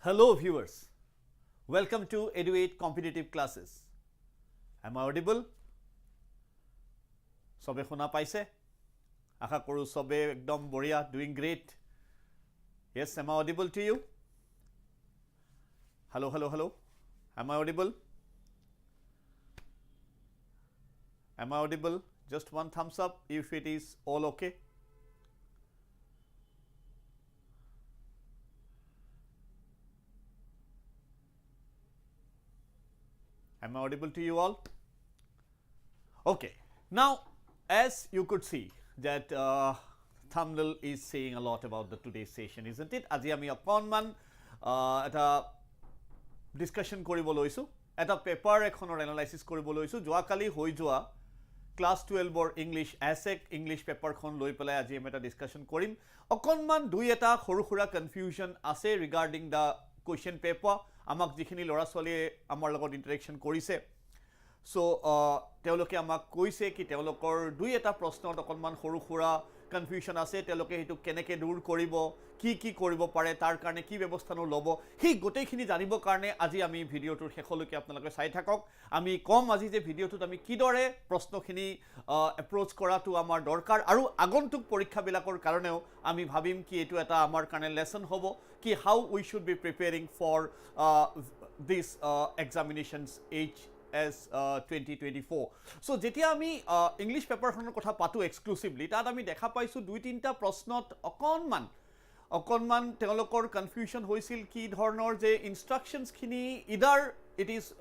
Hello viewers, welcome to EduAid competitive classes. Am I audible? Sobe khuna paise? Akha koru sobe ekdom boria, doing great. Yes, am I audible to you? Hello, hello, hello. Am I audible? Am I audible? Just one thumbs up if it is all okay. Am I audible to you all? Okay. Now, as you could see that thumbnail is saying a lot about the today's session, isn't it? Aji ami okonman eta discussion koribo loisu, eta paper ekhoner analysis koribo loisu. Joa kali hoi joa class 12 or English AHSEC English paper khon loi pelai aji ami eta discussion korim. Okonman dui eta horu khura confusion ase regarding the question paper. আমাক যিখিনি লৰা ছোৱালীয়ে আমাৰ লগত ইন্টাৰেকশন কৰিছে so তেওঁলোকে আমাক কৈছে কি তেওঁলোকৰ দুই এটা প্ৰশ্নত অকনমান সৰু খুৰা কনফিউজন আছে তেওঁলোকে হেতু কেনেকে দূৰ কৰিব কি কৰিব পাৰে তাৰ কাৰণে কি ব্যৱস্থানো লব হি গোটেইখিনি জানিবৰ কাৰণে আজি আমি ভিডিওটোৰ শেষলৈকে আপোনালোকে চাই থাকক আমি কম আজি যে ভিডিওটোত আমি কি দৰে প্ৰশ্নখিনি এপ্ৰোচ কৰাটো আমাৰ দৰকাৰ আৰু আগন্তুক পৰীক্ষাবিলাকৰ কাৰণেও আমি ভাবিম কি এটো এটা আমাৰ কাৰণে লেসন হ'ব কি how we should be preparing for this examinations as 2024 so jetia ami english paper khonor kotha patu exclusively tat ami dekha paisu dui tinta prosnot okonman telokor confusion hoisil ki dhornor je instructions khini either it is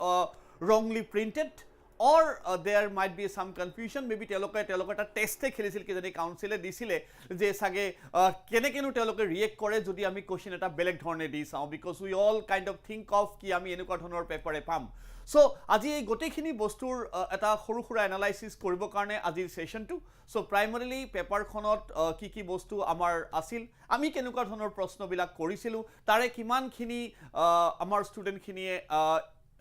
wrongly printed or there might be some confusion maybe telokor ta test e khelisil ki jani council e disile je sage kenekenu teloke react kore jodi ami question eta beleg dhorne di sao because we all kind of think of ki ami enukwa dhonor paper e pam so আজি এই গোটেইখিনি বস্তুৰ এটা সৰু খুৰা analysis কৰিব কাৰণে আজিৰ সেশনটো সো প্ৰাইমাৰিলি পেপাৰখনত কি বস্তু আমাৰ আছিল আমি কেনেকুৱা ধৰণৰ প্ৰশ্নবিলাক কৰিছিলো তাৰে কিমানখিনি আমাৰ ষ্টুডেন্টখিনিয়ে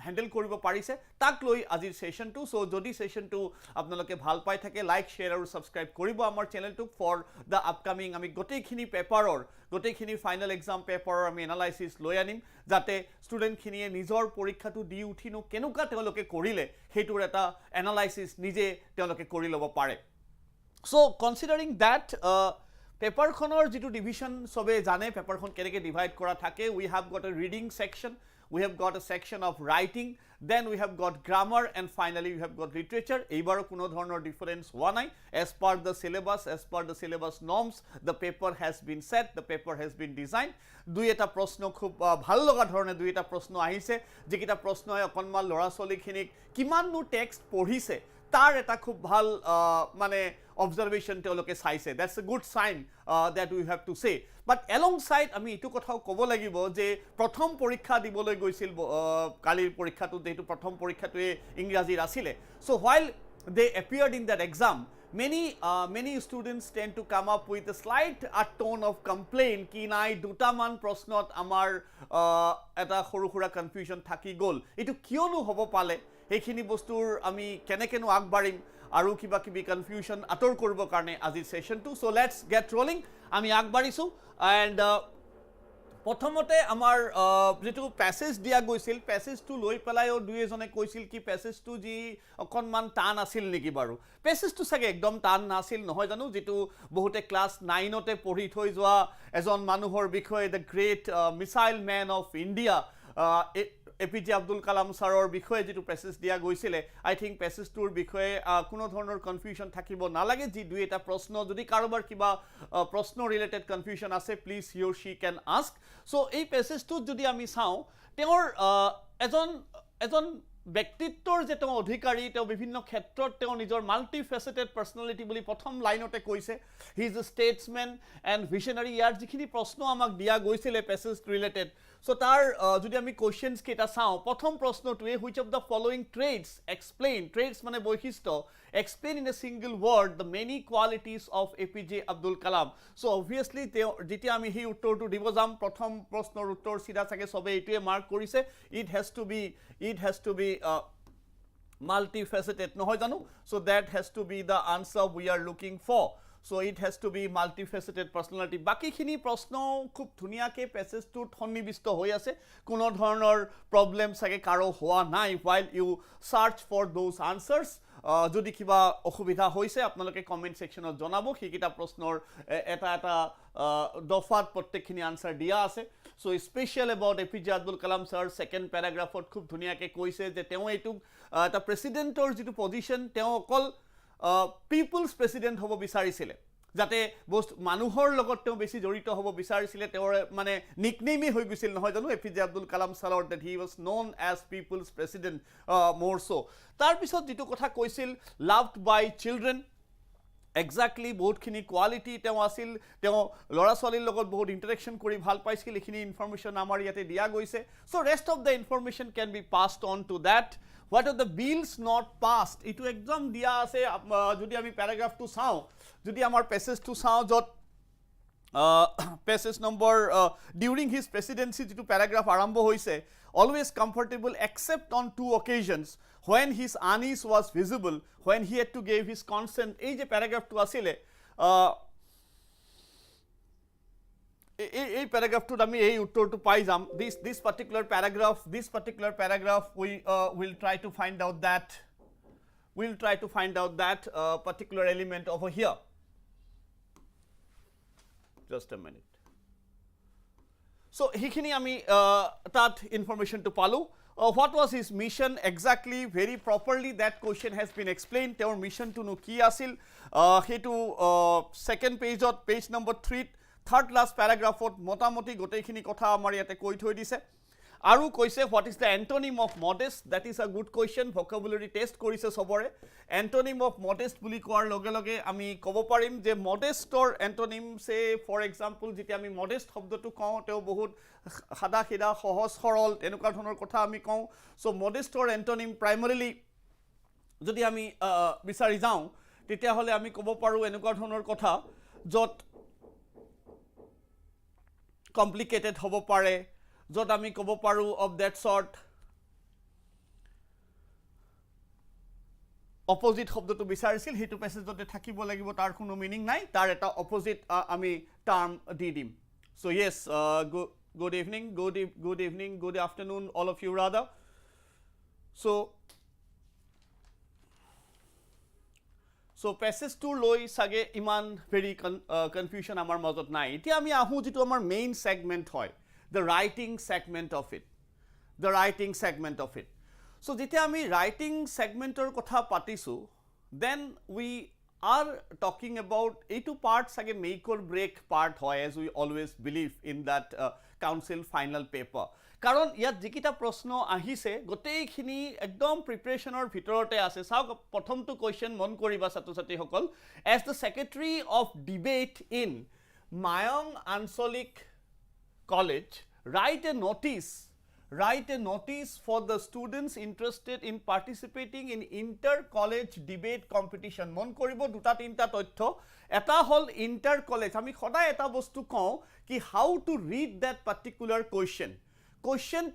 হ্যান্ডেল কৰিব পাৰিছে তাক লৈ আজিৰ সেশনটো সো যদি সেশনটো আপোনালোকে ভাল পাই থাকে লাইক শেয়াৰ আৰু সাবস্ক্ৰাইব কৰিব আমাৰ চেনেলটো ফৰ দা আপকামিং আমি গোটেইখিনি পেপাৰৰ গোটেইখিনি ফাইনাল এক্সাম পেপাৰৰ আমি এনালাইসিস লৈ আনিম যাতে ষ্টুডেন্টখিনিয়ে নিজৰ পৰীক্ষাটো দি উঠিনো কেনেকুৱা তেওঁলোকে কৰিলে হেতুৰ এটা এনালাইসিস নিজে তেওঁলোকে কৰি ল'ব পাৰে সো কনসিডাৰিং দ্যাট পেপাৰখনৰ যেটো ডিভিজন সবে জানে পেপাৰখন কেনেকৈ ডিভাইড কৰা থাকে we have got a reading section we have got a section of writing then we have got grammar and finally we have got literature eibaro kono dhoroner difference howa nai as per the syllabus norms the paper has been set the paper has been designed dui eta proshno khub bhal loga dhorone dui eta proshno ahise je kita proshno okonmal lora soli khinik kiman nu text পঢ়িছে তার এটা খুব ভাল মানে observation তেলকে চাইছে that's a good sign that we have to say but এলংসাইড আমি এটু কথাও কব লাগিব যে প্রথম পরীক্ষা দিবলৈ গৈছিল কালিৰ পৰীক্ষাটো যেটো প্ৰথম পৰীক্ষাটোৱে ইংৰাজীৰ আছিল so while they appeared in that exam many students tend to come up with a slight tone of complaint ki nai duta man prosnot amar eta khoru khura confusion thaki gol etu kionu hobo pale এইখিনি বস্তুৰ আমি কেনেকেনো আগবাঢ়িম আৰু কিবা কিবি confusion আতৰ কৰিব কাৰণে আজি সেশনটো সো লেটস গেট ৰোলিং আমি আগবাঢ়িছো এন্ড প্ৰথমতে আমাৰ যেটো প্যাসেজ দিয়া গৈছিল প্যাসেজটো লৈ পেলাইও দুইজনে কৈছিল কি প্যাসেজটো যি অকনমান টান আছিল নেকি বাৰু প্যাসেজটো সাগে একদম টান নাছিল নহয় জানো যেটো বহুতে ক্লাস 9 তে পঢ়ি থৈ যোৱা এজন মানুহৰ বিষয়ে the great missile man of India APJ Abdul Kalam Saror বিষয়ে যেটো প্যাসেজ দিয়া গৈছিল আই থিংক প্যাসেজটোৰ বিষয়ে কোনো ধৰণৰ কনফিউজন থাকিব নালাগে যি দুই এটা প্ৰশ্ন যদি কাৰোবাৰ কিবা প্ৰশ্ন ৰিলেটেড কনফিউজন আছে প্লিজ হি অৰ শি ক্যান আস্ক সো এই প্যাসেজটো যদি আমি চাও তেওঁৰ এজন ব্যক্তিত্বৰ যে তেওঁ অধিকাৰী তেওঁ বিভিন্ন ক্ষেত্ৰত তেওঁ নিজৰ মাল্টি ফেসেটেড পাৰ্সোনালিটি বুলি প্ৰথম লাইনতে কৈছে he is a statesman and visionary ইয়াৰ যিখিনি প্ৰশ্ন আমাক দিয়া গৈছিল প্যাসেজ ৰিলেটেড সো তাৰ যদি আমি কোশ্চেনস কেটা চাও প্ৰথম প্ৰশ্নটোৱে which of the following traits explain traits মানে বৈশিষ্ট্য explain in a single word the many qualities of APJ Abdul Kalam so obviously যেটি আমি হি উত্তৰটো দিব যাম প্ৰথম প্ৰশ্নৰ উত্তৰ সিধা থাকে সবে এটোৱে মাৰ্ক কৰিছে it has to be multifaceted নহয় জানো so that has to be the answer we are looking for So it has to be multifaceted personality. বাকিখিনি প্ৰশ্ন খুব ধুনীয়াকৈ পেছেজটোত সন্নিৱিষ্ট হৈ আছে কোনো ধৰণৰ প্ৰব্লেম চাগে কাৰো হোৱা নাই while you search for those answers যদি কিবা অসুবিধা হৈছে আপোনালোকে কমেন্ট সেকশনত জনাব সেইকিটা প্ৰশ্নৰ এটা এটা দফাত প্ৰত্যেকখিনি আনসাৰ দিয়া আছে so special about APJ Abdul Kalam sir second paragraph ot khub dhuniya ke koise je teo etu ta president or jitu position teo okol people's president hobo bisarisile jate bost manuhor logot teo beshi jorito hobo bisarisile teo mane nickname hoy gisil nohoy janu APJ Abdul Kalam sir that he was known as people's president more so tar pisot jitu kotha koisil loved by children exactly বহুতখিনি quality তেওঁ আছিল তেওঁ লৰা ছোৱালীৰ লগত বহুত ইন্টাৰেকশন কৰি ভাল পাইছিল এখিনি ইনফৰমেশন আমাৰ ইয়াতে দিয়া গৈছে so rest of the information can be passed on to that what are the bills not passed ইটো একদম দিয়া আছে যদি আমি প্যাৰাগ্ৰাফটো চাও যদি আমাৰ পেছেজটো চাও যত passage number during his presidency jitu paragraph arambho hoise always comfortable except on two occasions when his unease was visible when he had to give his consent ei je paragraph to asile ei paragraph to ami ei uttor to pai jam this particular paragraph we will try to find out that particular element over here. Just a minute. So hikhini ami that information to palu what was his mission exactly very properly that question has been explained our mission to no ki asil hetu second page of page number 3 third last paragraph ot motamoti gotei khini kotha amar yate koi thoi dise aru koise what is the antonym of modest that is a good question vocabulary test korise sobore antonym of modest buli koar loge loge ami kobo parim je modest or antonym say for example jiti ami modest shobdo to kau teo bahut khada khida sohoj sorol enuka dhonor kotha ami kau so modest or antonym primarily jodi ami bisari jao tetia hole ami kobo paru enuka dhonor kotha jot complicated hobo pare jot ami kobo paru of that sort opposite শব্দ to বিচাৰিছিল হেতু passage জতে থাকিব লাগিব তাৰ কোনো meaning নাই তাৰ এটা opposite আমি টার্ম দি দিম so yes good evening good afternoon all of you rather so passage to loi sage iman very confusion amar mazot nai etia ami ahu jitu amar main segment hoy the writing segment of it so jete ami writing segment or kotha patisu then we are talking about etu part sage make or break part hoy as we always believe in that council final paper karon yat jikita proshno ahise gotei khini ekdom preparation or bhitorote ase sao prothom to question mon koriba satro sati hokol as the secretary of debate in Mayong Ansolik College write a notice for the students interested in participating in inter college debate competition mon koribo duta tinta tothyo eta hol inter college ami khoda eta bostu kau ki how to read that particular question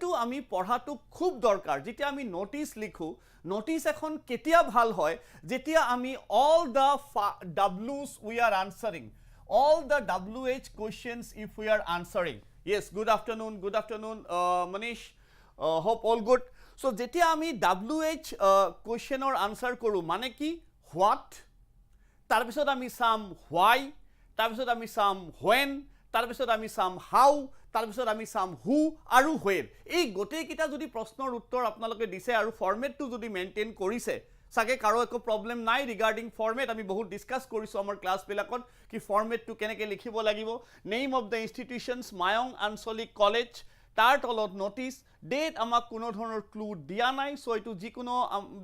to ami পঢ়া to খুব দৰকাৰ যেতিয়া আমি notice লিখো notice এখন কেতিয়া ভাল হয় যেতিয়া আমি all the w's we are answering all the wh questions if we are answering yes good afternoon Manish hope all good so jetia ami wh question or answer koru mane ki what tar pisot ami sam why tar pisot ami sam when tar pisot ami sam how tar pisot ami sam who aru where ei gote kita jodi prashnor uttor apnaloke dise aru format to jodi maintain korise sage karo eko problem nai regarding format ami bahut discuss korisu amar class bilakot ki format to keneke likhibo lagibo name of the institutions Mayong Ansolik College tar tolot notice date amak kuno dhonor clue dia nai so etu jikuno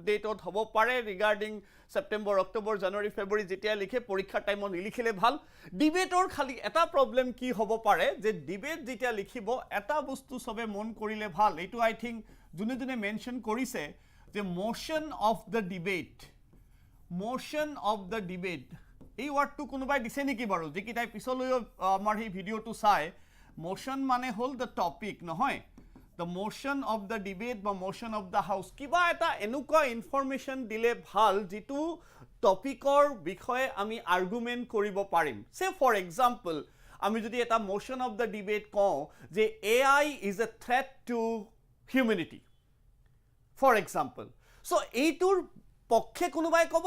date ot hobo pare regarding September October January February jetia likhe porikha time on likhile bhal debate or khali eta problem ki hobo pare je debate jetia likhibo eta bostu sobe mon korile bhal etu I think june mention korise the motion of the debate ei word to kunubai dise niki baru jekitai pisoloyo amar hi video to sai motion mane hol the topic no hoy the motion of the debate বা motion of the house কিবা এটা এনেকুৱা information দিলে ভাল যিটো টপিকৰ বিষয়ে আমি argument কৰিব পাৰিম সে ফৰ এক্সাম্পল আমি যদি এটা motion of the debate কওঁ যে AI is a threat to humanity for example so এইটোৰ পক্ষে কোনোবাই ক'ব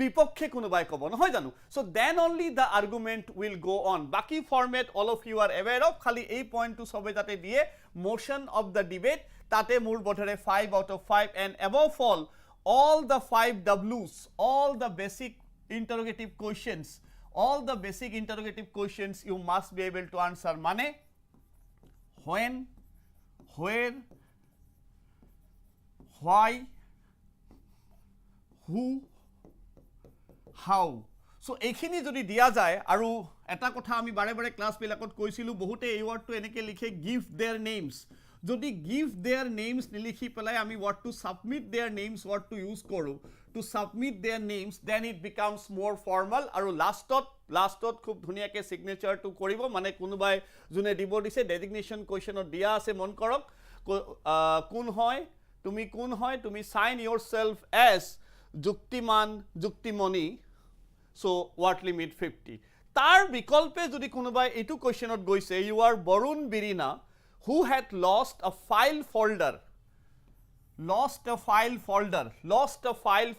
বিপক্ষে কোনোবাই ক'ব নহয় জানো so then only the argument will go on বাকি format all of you are aware of খালি এই পইণ্টটো সবে যাতে দিয়ে motion of the debate তাতে মোৰ বোধৰে 5 out of 5 and above all the 5 W's all the basic interrogative questions you must be able to answer মানে when where why who how so এইখিনি যদি দিয়া যায় আৰু এটা কথা আমি বাৰে বাৰে ক্লাছ বিলাকত কৈছিলো বহুতে এই ওয়ার্ডটো এনেকে লিখে give their names যদি give their names নিলিখি পেলাই আমি word to submit their names word to use কৰো to submit their names then it becomes more formal আৰু লাষ্টত খুব ধুনিয়াকে সিগনেচাৰ টু কৰিব মানে কোনোবাই জুনে দিব দিছে ডেজিগনেশন কোৱেশ্চনত দিয়া আছে মন কৰক কোন হয় তুমি sign yourself as যুক্তিমান যুক্তিমণি so what limit 50 তাৰ বিকল্পে যদি কোনোবাই এটো কোৱেশ্চনত গৈছে you are Varun বিৰিনা who had lost a file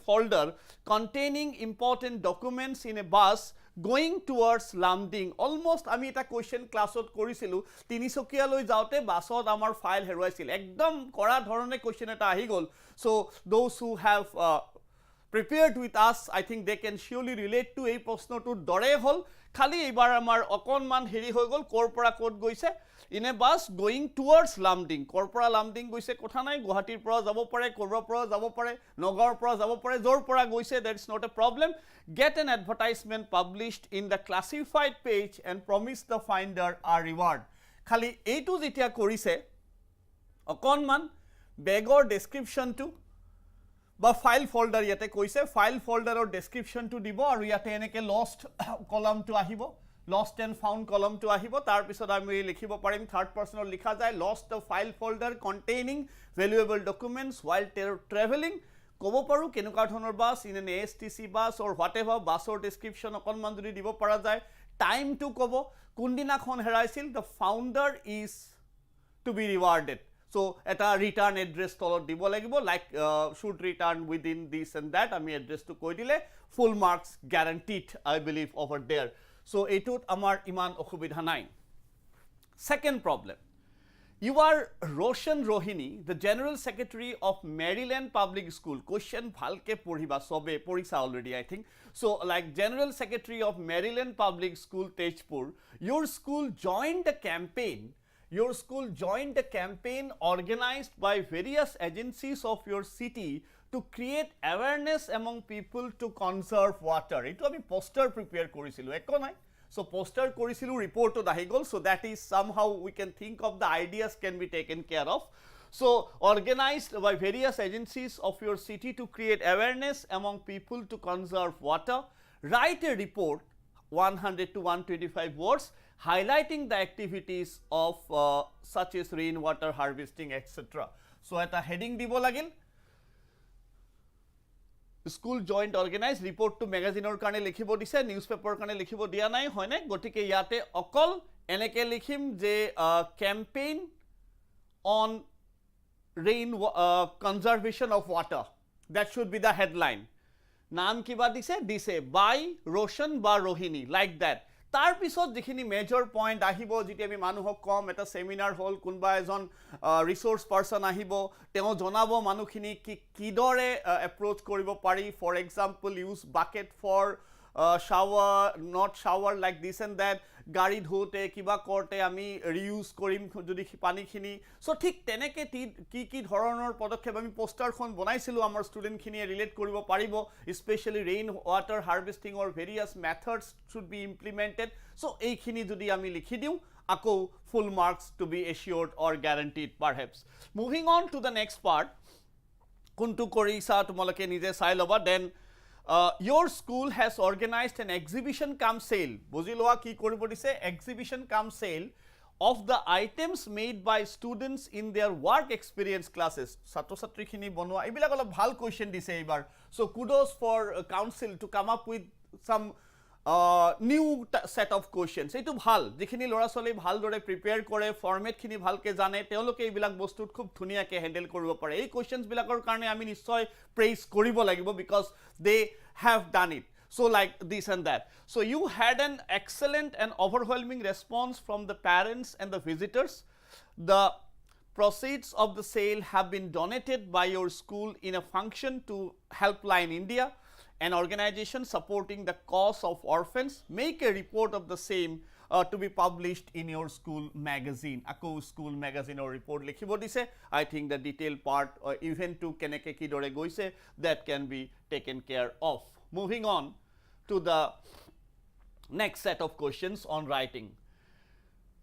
folder containing important documents in a bus going towards Lamding almost আমি এটা কোৱেশ্চন ক্লাছত কৰিছিলো তিনিচকিয়ালৈ যাওতে বাছত আমাৰ ফাইল হেৰুৱাইছিল একদম কৰা ধৰণে কোৱেশ্চন এটা আহি গল so those who have prepared with us I think they can surely relate to এই প্ৰশ্নটোৰ দৰে হল খালি এবাৰ আমাৰ অকনমান হেৰি হৈ গল কৰপৰা কোড গৈছে in a bus going towards Lamding korpora Lamding goise kotha nai Guwahatir pora jabo pare koror pora jabo pare Nogar pora jabo pare jor pora goise that's not a problem get an advertisement published in the classified page and promise the finder a reward khali eitu jetia korise okonman bagor description to বা file folder ইয়াতে কইছে file ফোল্ডাৰৰ description two দিব আৰু ইয়াতে এনেকে lost column two আহিব lost and found column to আহিব তাৰ পিছত আমি লিখিব পাৰিম থাৰ্ড পাৰসনৰ লিখা যায় lost the file folder containing valuable documents while traveling ক'ব পাৰো কেনেকুৱা ধৰণৰ বাস in an AHTC bus or whatever বাসৰ description অকনমান যদি দিব পৰা যায় টাইম টু ক'ব কোনদিনাখন হেৰাইছিল the founder is to be rewarded so এটা return address তলত দিব লাগিব like should return within this and that আমি address to কৈ দিলে full marks guaranteed I believe over there so etut amar iman okhubidha nai second problem you are Roshan Rohini the general secretary of Maryland Public School question bhalke poriba sobe porisa already I think so like general secretary of Maryland Public School Tejpur your school joined the campaign organized by various agencies of your city to create awareness among people to conserve water eto ami poster prepare korisilu ekko nai so poster korisilu report to ahi gol so that is somehow we can think of the ideas can be taken care of so organized by various agencies of your city to create awareness among people to conserve water write a report 100 to 125 words highlighting the activities of such as rainwater harvesting etc so eta heading dibo lagil school joint organized report to magazine or karne likhibo dise newspaper karne likhibo dia nai hoine gotike yate okol eneke likhim je campaign on rain conservation of water that should be the headline naam kiba dise by Roshan ba Rohini like that তাৰ পিছত যিখিনি major point আহিব যেতি আমি মানুহক কম এটা seminar হল কোনবা এজন ৰিসোৰ্স পাৰসন আহিব তেও জনাব মানুহখিনি কি দৰে এপ্ৰোচ কৰিব পাৰি for example use bucket for shower not shower like this and that গাড়ী ধোতে কিবা কৰতে আমি ৰিউজ কৰিম যদি পানী খিনি সো ঠিক তেনেকে কি ধৰণৰ পদক্ষেপ আমি পোষ্টাৰখন বনাইছিলো আমাৰ ষ্টুডেন্ট খিনিয়ে ৰিলেট কৰিব পাৰিব specially rain water harvesting or various methods should be implemented so এইখিনি যদি আমি লিখি দিও আকৌ full marks to be assured or guaranteed perhaps moving on to the next part কোনটো কৰিছা তোমালোকে নিজে চাই লবা then your school has organized an exhibition cum sale bujiloa ki koribo dise exhibition cum sale of the items made by students in their work experience classes. ছাত্ৰ ছাত্ৰীখিনি বনোৱা এইবিলাক অলপ ভাল কোৱেশ্চন দিছে এইবাৰ so kudos for council to come up with some new set of questions এইটো ভাল যিখিনি ল'ৰা ছোৱালী ভালদৰে প্ৰিপেয়াৰ কৰে ফৰ্মেটখিনি ভালকে জানে তেওঁলোকে এইবিলাক বস্তুত খুব ধুনীয়াকে হেণ্ডেল কৰিব পাৰে এই কোৱেশ্চনছ বিলাকৰ কাৰণে আমি নিশ্চয় প্ৰেইজ কৰিব লাগিব because they have done it. So like this and that. So you had an excellent and overwhelming response from the parents and the visitors. The proceeds of the sale have been donated by your school in a function to Helpline India, an organization supporting the cause of orphans. Make a report of the same to be published in your school magazine. Ako school magazine or report likhibo dise. I think the detailed part even to keneke ki dore goise that can be taken care of. Moving on to the next set of questions on writing.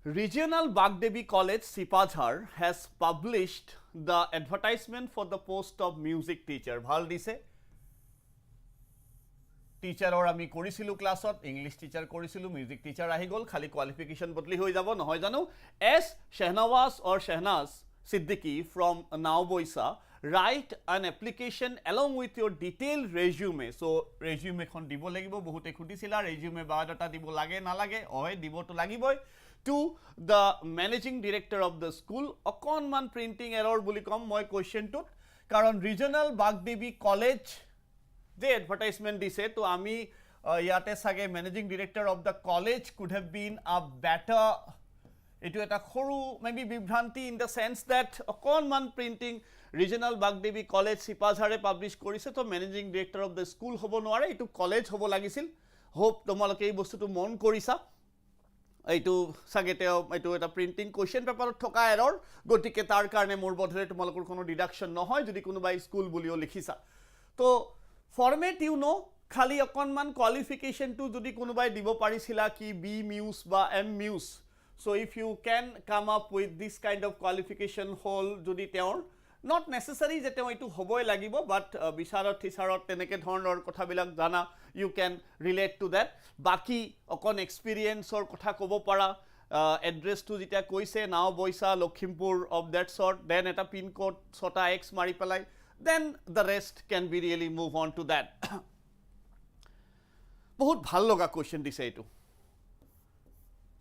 Regional Bagdevi College, Sipajhar has published the advertisement for the post of music teacher. Bhal dise. Teacher or ami korisilu classot, English teacher korisilu, music teacher ahi gol, khali qualification bodli hoi jabo, nohoy jano. S. Shehnawaz or Shehnaz Siddiqui from Now Boisa. Write an application along with your detailed resume. So resume khon dibo lagibo bahute khudisila resume biodata dibo lage na lage oy dibo to lagiboy to the managing director of the school. Okonman printing error buli kom moi question to karon regional Bagdevi college the advertisement dise to ami yate sage managing director of the college could have been a better etu eta khoru maybe bibhranti in the sense that okonman printing regional Bagdevi college Sipajhare publish korise to managing director of the school hobo noare etu college hobo lagisil hope tomaloke ei bostu tu mon korisa এইটো সাগেতে এইটো এটা printing question পেপাৰত থকা error গতিকে তাৰ কাৰণে মোৰ বধৰে তোমালোকৰ কোনো ডিডাকশন নহয় যদি কোনোবাই স্কুল বুলিও লিখিছা তো ফৰমেট ইউ নো খালি অকনমান কোৱালিফিকেশন টু যদি কোনোবাই দিব পাৰিছিলা কি বি মিউজ বা M mus so if you can come up with this kind of qualification whole যদি তেওঁৰ not necessary যে তেওঁ এইটো হবই লাগিব but বিচাৰত থিচাৰত তেনেকে ধৰণৰ কথাবিলাক জানা you can relate to that বাকি অকন experience or কথা কব পাৰা address to যেটা কৈছে নাও বৈসা Lakhimpur of that sort then এটা pin code 6x মাৰি পেলাই then the rest can be really move on to that বহুত ভাল লগা কোৱেশ্চন দিছে এইটো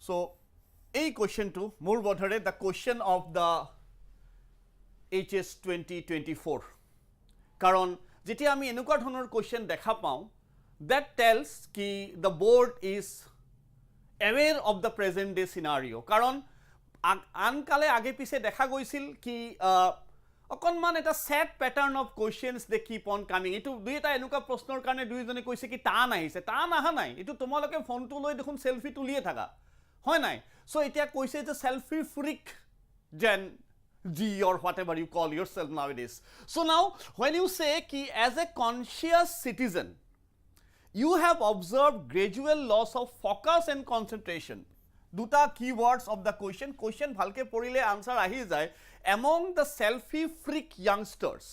so এই কোৱেশ্চনটো মোৰ বধৰে the question of the HS 2024 কাৰণ যেটি আমি এনেকুৱা ধৰণৰ কোৱেশ্চন দেখা পাওঁ that tells ki the board is aware of the present day scenario কারণ আনকালে আগে পিছে দেখা গৈছিল কি অকনমান এটা set pattern of questions they keep on coming এটো দুইটা এনেকুৱা প্ৰশ্নৰ কাৰণে দুইজনে কৈছে কি টান আহিছে টান আহা নাই এটো তোমালোকে ফোনটো লৈ দেখোন সেলফি তুলিয়ে থাকা হয় নাই সো এতিয়া কৈছে যে সেলফি ফ্রিক যেন G or whatever you call yourself nowadays. So now when you say ki as a conscious citizen you have observed gradual loss of focus and concentration. Duta keywords of the question bhalke porile answer ahi jay among the selfie freak youngsters.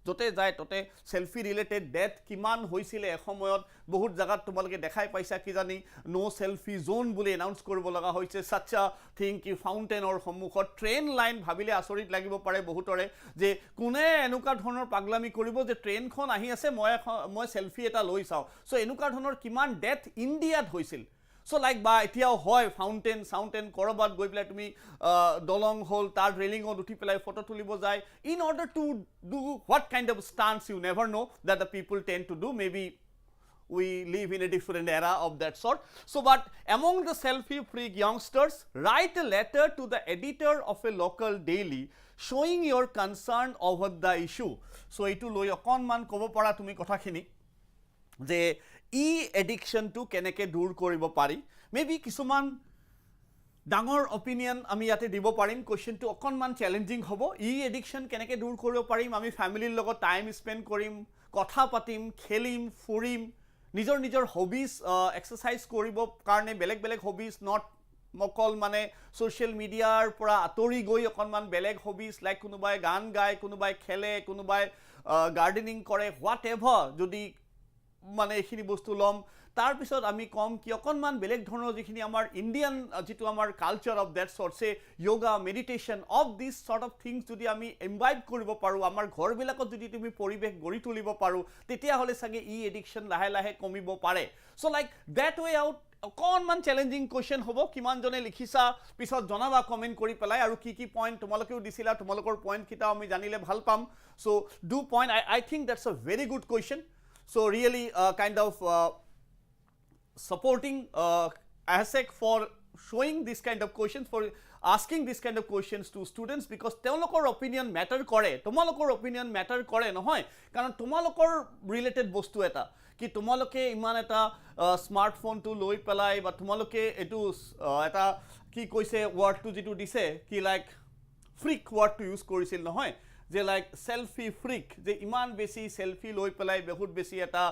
Jote jay tote selfie related death kiman hoisile ekhomoyot বহুত জায়গাত তোমালকে দেখাই পাইছা কি জানি নো selfie জোন বুলি announce কৰিব লগা হৈছে such a thing কি ফাউন্টেনৰ সম্মুখত ট্ৰেইন লাইন ভাবিলে আচৰিত লাগিব পাৰে বহুতৰে যে কোনে এনেকুৱা ধৰণৰ পাগলামি কৰিব যে ট্ৰেইনখন আহি আছে মই সেলফি এটা লৈ চাও সো এনেকুৱা ধৰণৰ কিমান ডেথ ইণ্ডিয়াত হৈছিল সো লাইক বা এতিয়াও হয় ফাউন্টেন কৰবাত গৈ পেলাই তুমি দলং হল তাৰ ৰেলিংত উঠি পেলাই ফটো তুলিব যায় in order to do what kind of stunts you never know that the people tend to do maybe we live in a different era of that sort so but among the selfie freak youngsters write a letter to the editor of a local daily showing your concern over the issue so etu loi okonman kobo para tumi kotha khini je e addiction to keneke dur koribo pari maybe kisuman ডাঙৰ opinion আমি ইয়াতে দিব পাৰিম কোৱেশ্চনটো অকনমান challenging হ'ব ই addiction কেনেকে দূৰ কৰিব পাৰিম আমি ফ্যামিলিৰ লগত টাইম স্পেন্ড কৰিম কথা পাতিম খেলিম ফুৰিম নিজৰ হবিজ এক্সাৰসাইজ কৰিব কাৰণে বেলেগ হবিজ নট মকল মানে সোশ্যাল মিডিয়াৰ পৰা আতৰি গৈ অকনমান বেলেগ হবিজ লাইক কোনোবাই গান গায় কোনোবাই খেলে কোনোবাই গাৰ্ডেনিং কৰে হোৱাট এভাৰ যদি মানে এইখিনি বস্তু ল'ম তাৰ পিছত আমি কম কি অকনমান বেলেগ ধৰণৰ যিখিনি আমাৰ ইণ্ডিয়ান যেটো আমাৰ কালচাৰ অফ দ্যাট সৰ্ট সে yoga meditation of this sort of things যদি আমি ইনভাইট কৰিব পাৰো আমাৰ ঘৰবিলাকত যদি তুমি পৰিবেশ গঢ়ি তুলিব পাৰো তেতিয়া হলে সাগে ই এডিকশন লাহে লাহে কমিব পাৰে so like that way out অকনমান চ্যালেঞ্জিং কোৱেশ্চন হ'ব কিমান জনে লিখিছা পিছত জনাবা কমেন্ট কৰি পেলাই আৰু কি পইণ্ট তোমালোকেও দিছিলা তোমালোকৰ পইণ্ট কিটা আমি জানিলে ভাল পাম so do point I think that's a very good question so really kind of supporting AHSEC for showing this kind of questions, for asking this kind of questions to students because তেওঁলোকৰ opinion matter কৰে তোমালোকৰ opinion matter কৰে নহয় কাৰণ তোমালোকৰ related বস্তু এটা কি তোমালোকে ইমান এটা স্মাৰ্টফোন টো লৈ পেলাই বা তোমালোকে এটো এটা কি কৈছে ওয়াৰ্ডটো যেটো দিছে কি লাইক ফ্ৰিক ওয়াৰ্ডটো ইউজ কৰিছিল নহয় যে লাইক সেলফি ফ্ৰিক যে ইমান বেছি সেলফি লৈ পেলাই বহুত বেছি এটা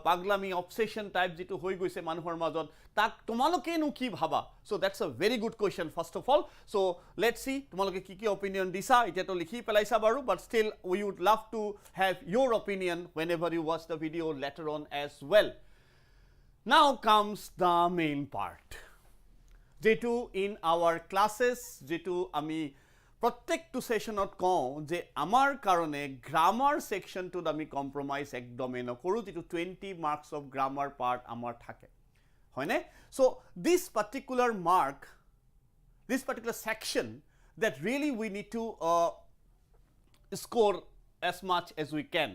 পাগলামি অবসেশন টাইপ যেটো হৈ গৈছে মানুহৰ মাজত তাক তোমালোকে নো কি ভাবা so that's a very good question first of all so let's see তোমালোকে কি অপিনিয়ন দিছা এটা তো লিখি পেলাইছা বাৰু but still we would love to have your opinion whenever you watch the video later on as well. Now comes the main part যেটো in our classes যেটো আমি প্ৰত্যেকটো সেশনত কওঁ যে আমাৰ কাৰণে গ্ৰামাৰ সেকশনটোত আমি কম্প্ৰমাইজ একদমে নকৰো যেটো 20 মাৰ্কস অফ গ্ৰামাৰ পাৰ্ট আমাৰ থাকে হয়নে so this particular section that really we need to score as much as we can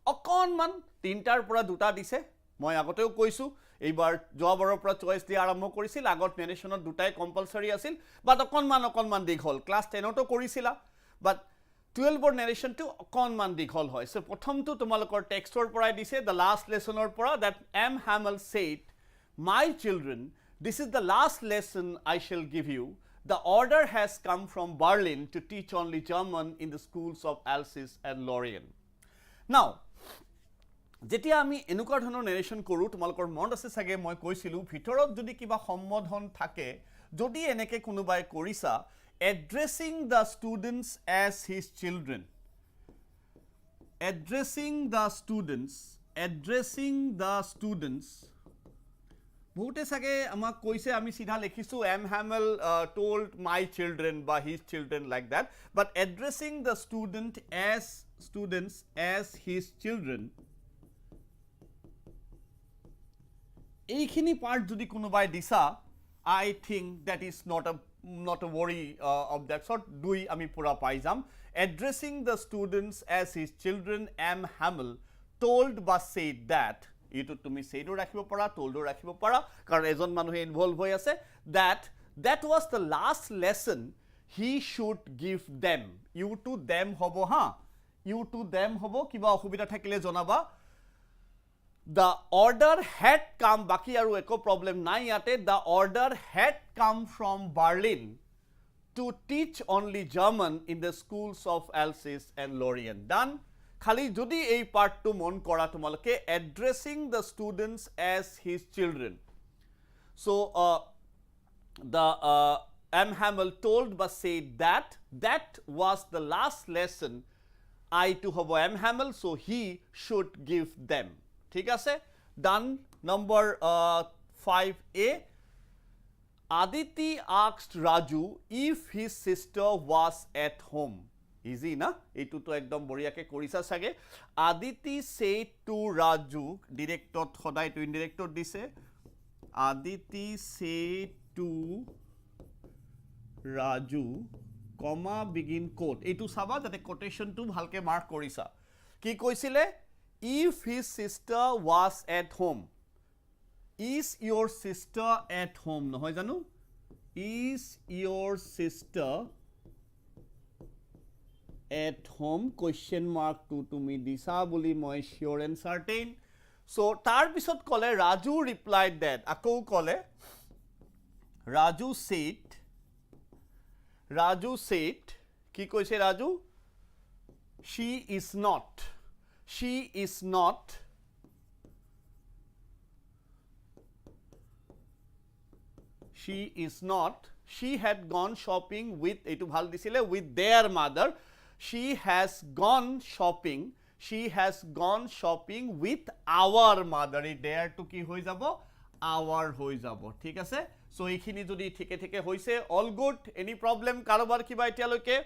অকনমান তিনটাৰ পৰা দুটা দিছে মই আগতেও কৈছো এইবাৰ জবাৰৰ পৰা চয়েস দি আৰম্ভ কৰিছিল আগত নেৰেশনত দুটাই কম্পালসৰি আছিল বাট অকনমান দীঘল ক্লাস 10 তো কৰিছিলা বাট 12 ৰ নেৰেশনটো অকনমান দীঘল হয় সো প্ৰথমটো তোমালোকৰ টেক্সটৰ পৰাই দিছে the last lessonৰ পৰা that M. Hamel said my children this is the last lesson I shall give you the order has come from Berlin to teach only German in the schools of Alsace and Lorraine now যেতিয়া আমি এনেকুৱা ধৰণৰ নেৰেশন কৰো তোমালোকৰ মন আছে সাগে মই কৈছিলো ভিতৰত যদি কিবা সম্বোধন থাকে যদি এনেকে কোনোবাই কৰিছা addressing the students as his children বহুতে সাগে আমাক কৈছে আমি সিধা লিখিছো M. Hamel told my children by his children like that but addressing the students as his children এইখিনি পার্ট যদি কোনোবাই দিছা I think that is not a worry of that sort দুই আমি পুরা পাই যাম addressing the students as his children M. Hamel told বা said that ইটো তুমি saidও ৰাখিব পাৰা toldও ৰাখিব পাৰা কাৰণ এজন মানুহে ইনভলভ হৈ আছে that was the last lesson he should give them you to them হবো হা you to them হবো কিবা অসুবিধা থাকিলে জনাবা the order had come baki aru eko problem nai ate the order had come from Berlin to teach only German in the schools of Alsace and Lorraine done khali jodi ei part to mon kora tumaloke addressing the students as his children so the M. Hamel told but said that was the last lesson I to hobo M. Hamel so he should give them ঠিক আছে done number 5a Aditi asked Raju if his sister was at home easy na etu to ekdom boriya ke korisa sage Aditi said to Raju director khoday to indirector dise Aditi said to Raju comma begin quote etu saba jate quotation tu bhalke mark korisa ki koisile if his sister was at home is your sister at home নহয় জানো is your sister at home question mark to তুমি দিছা বুলি মই sure and certain so তাৰ পিছত কলে Raju replied that আকৌ কলে Raju said কি কৈছে Raju she is not she had gone shopping with etu bhal disile with their mother she has gone shopping she has gone shopping with our mother. এই dare to কি হৈ যাব our হৈ যাব ঠিক আছে সো এইখিনি যদি ঠিকে ঠিকে হৈছে all good any problem কাৰোবাৰ কিবা এতিয়ালৈকে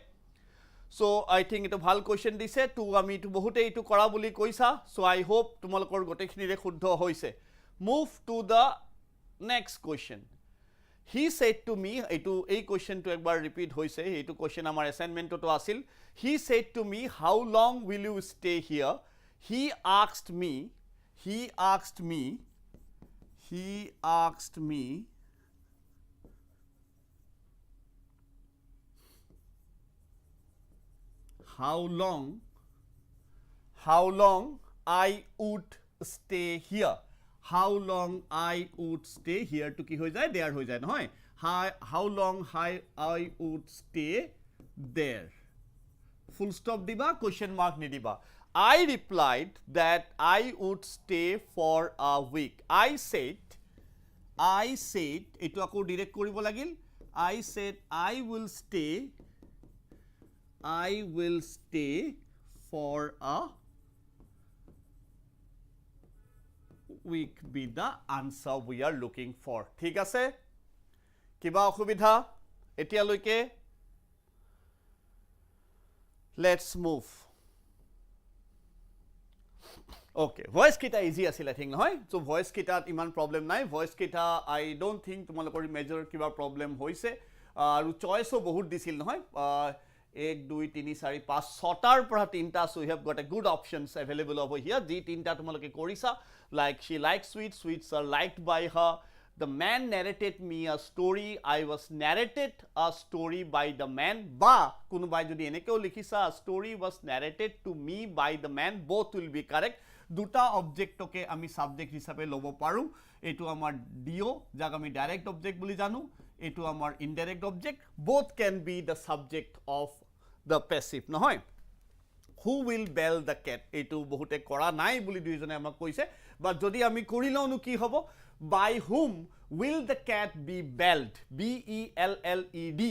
so I think এটা ভাল কোৱেশ্চন দিছে টু আমি এটো বহুতে এটো কৰা বুলি কৈছা so I hope তোমালোকৰ গটেখিনিৰে শুদ্ধ হৈছে move to the next question he said to me এটো এই কোৱেশ্চনটো একবাৰ ৰিপিট হৈছে এটো কোৱেশ্চন আমাৰ অ্যাসাইনমেন্টটো আছিল he said to me how long will you stay here he asked me how long I would stay here how long I would stay here to কি হৈ যায় there হৈ যায় নহয় how long I would stay there full stop diba question mark nidiba I replied that I would stay for a week I said etu ako direct koribo lagil I said I will stay for a week be the answer we are looking for ঠিক আছে কিবা অসুবিধা এতিয়ালৈকে let's move okay voice kita easy asil I think নহয় so voice kita iman problem নাই voice kita I don't think তোমালোকৰ major কিবা problem হৈছে আৰু choiceও বহুত দিছিল নহয় 1 2 3 4 5 6টাৰ পৰা 3টা so we have got a good options available over here যি 3টা তোমালোকে কৰিছা like she likes sweets are liked by her the man narrated me a story I was narrated a story by the man ba কোনোবাই যদি এনেকেও লিখিছা a story was narrated to me by the man both will be correct দুটা অবজেক্টকে আমি subject হিচাপে লব পাৰো এটো আমাৰ dio যাক আমি ডাইৰেক্ট অবজেক্ট বুলি জানো এটো আমাৰ indirect object both can be the subject of the passive নহয় who will bell the cat এটো বহুতে কৰা নাই বুলি দুইজনে আমাক কৈছে বাট যদি আমি কৰিলনো কি হ'ব by whom will the cat be belled b e l l e d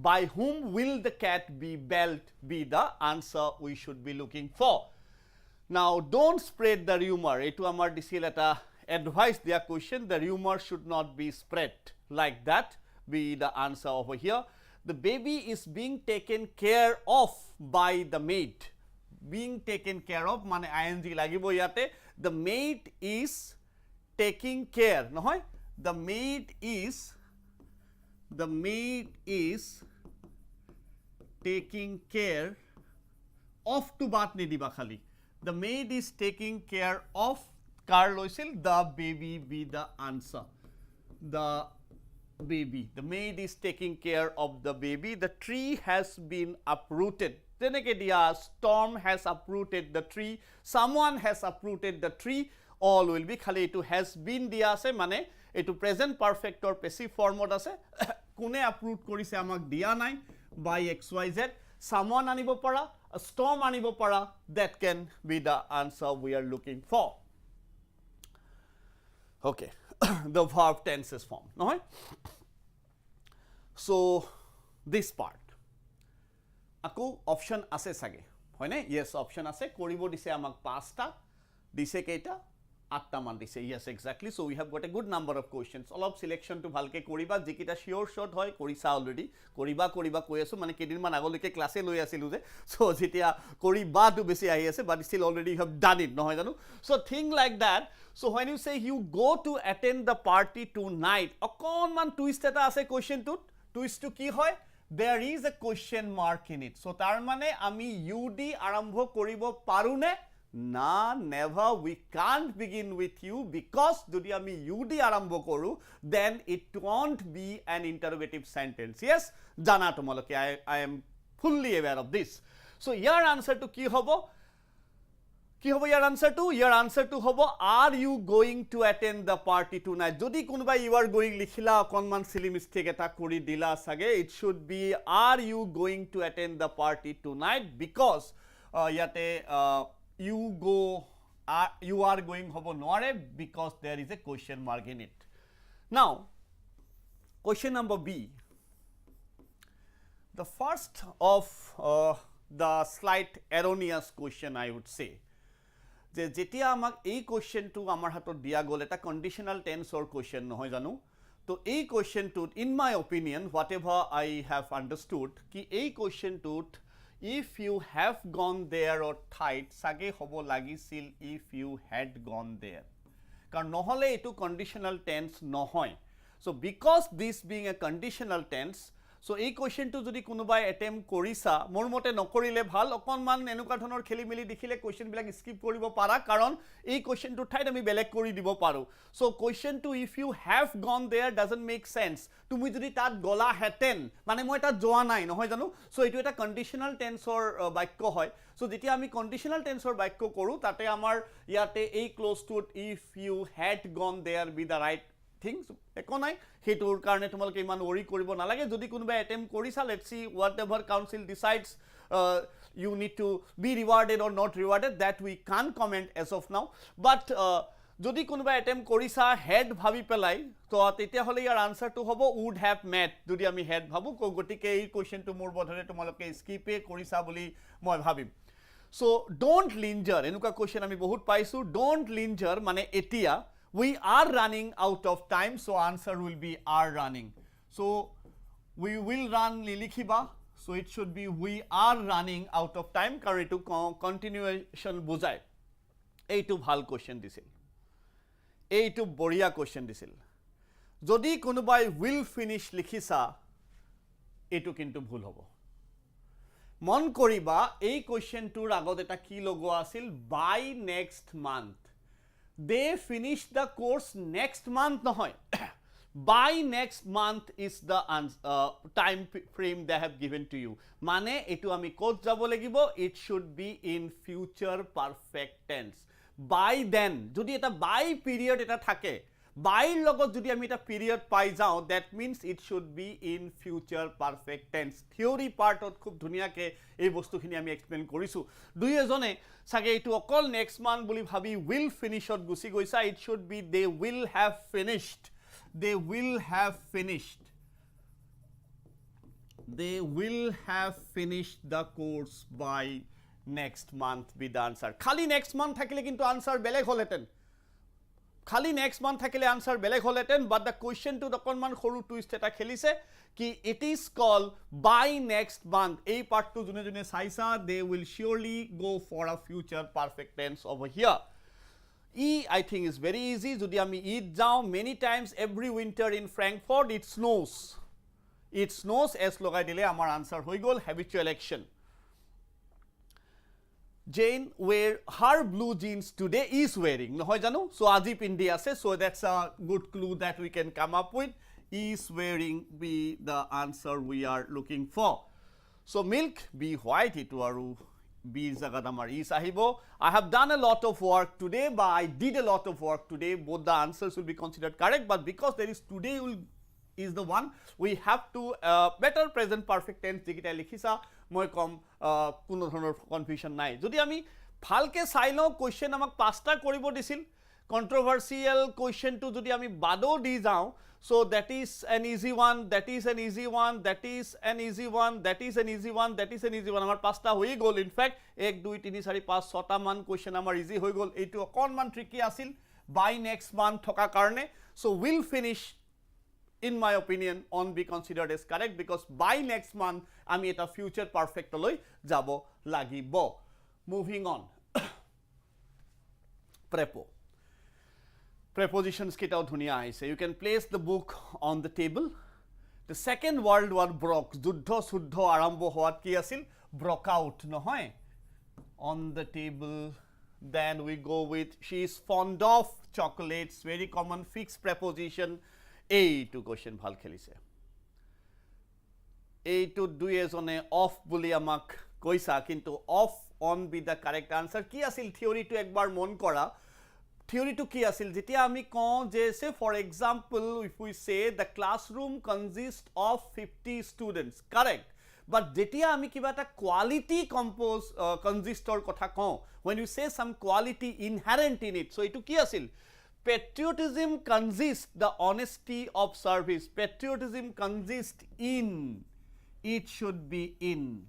by whom will the cat be belled be the answer we should be looking for now don't spread the rumor etu amar disil eta advice dia question the rumor should not be spread like that be the answer over here the baby is being taken care of by the maid being taken care of mane ing lagibo yate the maid is taking care নহয় the maid is taking care of to bat nidiba khali the maid is taking care of car loisil the baby be the answer the baby the maid is taking care of the baby the tree has been uprooted teneke dia storm has uprooted the tree someone has uprooted the tree all will be khali to has been dia ase mane etu present perfect or passive form ot ase kune uproot korise amak dia nai by xyz someone anibo para a storm anibo para that can be the answer we are looking for okay the verb tenses form নহয় so this part আকৌ option আছে সাগে হয়নে yes option আছে কৰিব দিছে আমাক 5টা দিছে কেইটা 8টা মান দিছে yes exactly so we have got a good number of questions অলপ selection to ভালকে কৰিবা যিকিটা sure shot হয় কৰিছা already কৰিবা কৈ আছো মানে কেদিন মান আগলৈকে ক্লাসে লৈ আছিল যে so যেতিয়া কৰিবা তো বেছি আহি আছে but still already you have done it নহয় জানো so think like that so when you say you go to attend the party tonight অকনমান twist এটা আছে question টোত twist to কি হয় there is a question mark in it so tar mane ami ud arambho koribo parune na never we can't begin with you because jodi ami ud arambho koru then it won't be an interrogative sentence yes jana tomaloke I am fully aware of this so your answer to ki hobo your answer to hobo are you going to attend the party tonight jodi konoba you are going likhila konman silly mistake eta kori dila sage it should be are you going to attend the party tonight because yate you are going hobo noare because there is a question mark in it now question number b the first of the slight erroneous question I would say যে যেতিয়া আমাক এই কোৱেশ্চনটো আমাৰ হাতত দিয়া গ'ল এটা conditional টেন্সৰ question নহয় জানো তো এই কোৱেশ্চনটোত in my opinion whatever I have understood কি এই কোৱেশ্চনটোত if you have gone there or ঠাইত চাগে হ'ব লাগিছিল if you had gone there কাৰণ নহ'লে এইটো কণ্ডিশ্যনেল টেন্স নহয় so because this being a conditional tense so এই কোৱেশ্চনটো যদি কোনোবাই এটেম্প কৰিছা মোৰ মতে নকৰিলে ভাল অকনমান এনেকুৱা ধৰণৰ খেলি মেলি দেখিলে কোৱেশ্চনবিলাক স্কিপ কৰিব পাৰা কাৰণ এই কোৱেশ্চনটোৰ ঠাইত আমি বেলেগ কৰি দিব পাৰো so কোৱেশ্চনটো if you have gone there doesn't make sense তুমি যদি তাত গলা হেতেন মানে মই তাত যোৱা নাই নহয় জানো so এইটো এটা কণ্ডিশ্যনেল টেন্সৰ বাক্য হয় so যেতিয়া আমি কণ্ডিশ্যনেল টেন্সৰ বাক্য কৰো তাতে আমাৰ ইয়াতে এই ক্লজটোত if you had gone there be the right things একো নাই হেতুৰ কাৰণে তোমালোকে ইমান ওৰি কৰিব নালাগে যদি কোনোবা এটেম্প কৰিছা let's see whatever council decides you need to be rewarded or not rewarded that we can't comment as of now but যদি কোনোবা এটেম্প কৰিছা হেড ভাবি পেলাই তো তেতিয়া হলে ইয়াৰ আনসাৰটো হ'ব would have met যদি আমি হেড ভাবো গতিকে এই কোৱেশ্চনটো মোৰ বধৰে তোমালোকে স্কিপে কৰিছা বুলি মই ভাবিম so don't linger এনেকুৱা কোৱেশ্চন আমি বহুত পাইছো don't linger মানে এতিয়া we are running out of time so answer will be are running so we will run likhiba so it should be we are running out of time কাৰণ to continuation বুজায় এইটো ভাল question দিছিল এইটো বঢ়িয়া question দিছিল যদি কোনোবাই will finish লিখিছা এইটো কিন্তু ভুল হ'ব মন কৰিবা এই কোৱেশ্চনটোৰ আগত এটা কি লগোৱা আছিল by next month they finish the course next month nohoy by next month is the time frame they have given to you mane etu ami kot jabo lagibo it should be in future perfect tense by then jodi eta by period eta thake by logot jodi ami eta period pai jao that means it should be in future perfect tense theory part ot khub dhuniya ke ei bostu khini ami explain korisu dui ejone sage etu okol next month boli bhabi will finish ot gusi goisa it should be they will have finished they will have finished they will have finished the course by next month be the answer khali next month thakile kintu answer beleg holeten খালি next month থাকিলে answer বেলেগ হলেতেন বাট the কোয়েশ্চনটো অকনমান সৰু twist এটা খেলিছে কি it is call by next month এই পার্টটো জুনে জুনে চাইছা they will surely go for a future perfect tense over here ই I think is very easy যদি আমি ইট যাও many times every winter in Frankfurt it snows এস লগাই দিলে আমার আনসার হয়ে গল habitual action Jane wear her blue jeans today is wearing নহয় জানো so আজি পিন্ধি আছে so that's a good clue that we can come up with is wearing be the answer we are looking for so milk be white itu aru be jagad amar is ahibo I have done a lot of work today but I did a lot of work today both the answers will be considered correct but because there is today is the one we have to better present perfect tense jekita likhisa মই কম কোনো ধৰণৰ confusion নাই যদি আমি ভালকে চাই লওঁ question আমাক পাঁচটা কৰিব দিছিল কন্ট্ৰভাৰ্চিয়েল কোৱেশ্চনটো যদি আমি বাদো দি যাওঁ so that is an easy one that is an easy one that is an easy one that is an easy one that is an easy one আমাৰ পাঁচটা হৈ গ'ল ইন ফ্যাক্ট 1 2 3 4 5 6টা মান কোৱেশ্চন আমাৰ ইজি হৈ গ'ল এইটো অকনমান ট্ৰিকি আছিল বাই নেক্সট মান্থ থকা কাৰণে so will finish in my opinion on be considered as correct because by next month ami eta future perfect loi jabo lagibo moving on prepositions kitao dhuniya aise you can place the book on the table the second world war broke juddho suddho arambho hoat ki asil broke out nohoy on the table then we go with she is fond of chocolates very common fixed preposition এইটো question ভাল খেলিছে এইটো দুই এজনে of বুলি আমাক কৈছা কিন্তু of on B the correct answer কি আছিল থিওরিটো একবার মন কৰা থিওরিটো কি আছিল যেতিয়া আমি কওঁ যে সে for example if we say the classroom consist of 50 students correct but যেতিয়া আমি কিবা এটা কোয়ালিটি কনসিস্টৰ কথা কওঁ when you say some quality inherent in it so এইটো কি আছিল patriotism consists the honesty of service patriotism consists in it should be in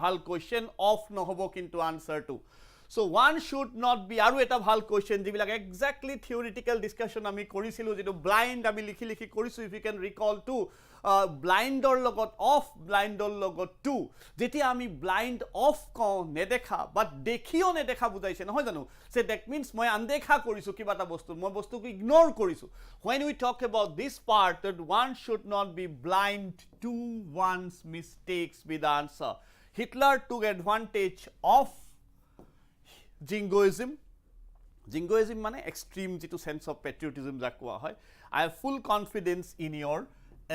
bhal question of no hobo kintu answer to So one should not be aru eta bhal question jibilak exactly theoretical discussion ami korisilu jetu blind ami likhi likhi korisu if you can recall to blinder logot off blinder logot to jetia ami blind off ko nedekha but dekhiyo nedekha bujaise নহয় জানো say that means মই আনদেখা কৰিছো কিবা এটা বস্তু মই বস্তুক ignore কৰিছো when we talk about this part that one should not be blind to one's mistakes with the answer Hitler took advantage of jingoism মানে extreme jitu sense of patriotism ja koa hoy I have full confidence in your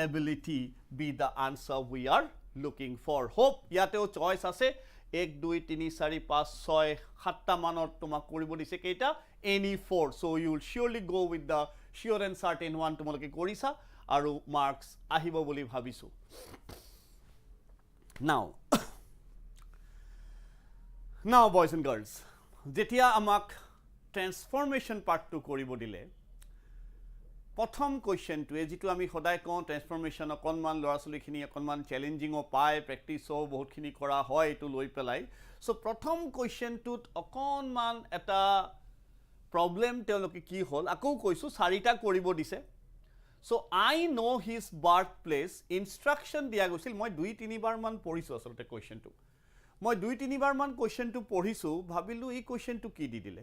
ability be the answer we are looking for hope yateo choice ase 1 2 3 4 5 6 7 ta manor toma koribo dise keita any 4 so you will surely go with the sure and certain one tomoloke korisa aru marks ahibo boli bhabisu now boys and girls যেতিয়া আমাক ট্ৰান্সফৰমেশন পাৰ্টটো কৰিব দিলে প্ৰথম কোৱেশ্চনটোৱে যেটো আমি সদায় কওঁ ট্ৰান্সফৰমেশন অকনমান লৰাছলিখিনি অকনমান চ্যালেঞ্জিংও পায় প্ৰেক্টিসও বহুতখিনি কৰা হয় এটো লৈ পেলাই সো প্ৰথম কোৱেশ্চনটোত অকনমান এটা প্ৰবলেম তেওঁলোকে কি হল আকৌ কৈছো চাৰিটা কৰিব দিছে so I know his birthplace instruction দিয়া গৈছিল মই 2-3 বাৰ মান পঢ়িছো আসলতে কোৱেশ্চনটো মই 2-3 বাৰ মান কোৱেশ্চনটো পঢ়িছো ভাবিলো এই কোৱেশ্চনটো কি দি দিলে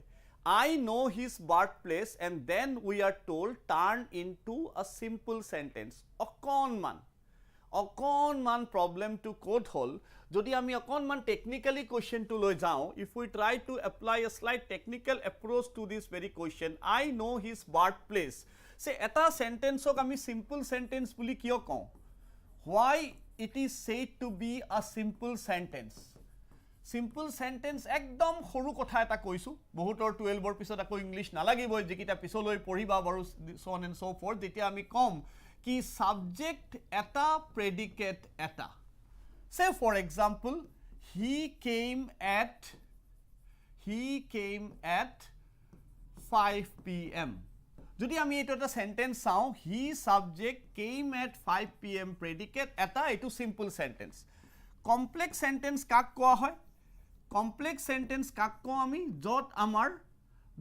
I know his birthplace and then we are told turn into a simple sentence অকনমান problem to code hol যদি আমি অকনমান technically question to লৈ যাও if we try to apply a slight technical approach to this very question I know his birthplace say eta sentence ok ami simple sentence বুলি কিয় কওঁ why it is said to be a simple sentence simple sentence ekdom horu kotha eta koisu bohutor 12 or pisot ako english nalagibo jekita pisoloi poriba baru so on and so forth jetia ami kom ki subject eta predicate eta say for example he came at 5 pm যদি আমি এটা একটা sentence চাও he subject came at 5 pm predicate এটা এটো simple sentence complex sentence কাক কোৱা হয় complex sentence কাক কওঁ আমি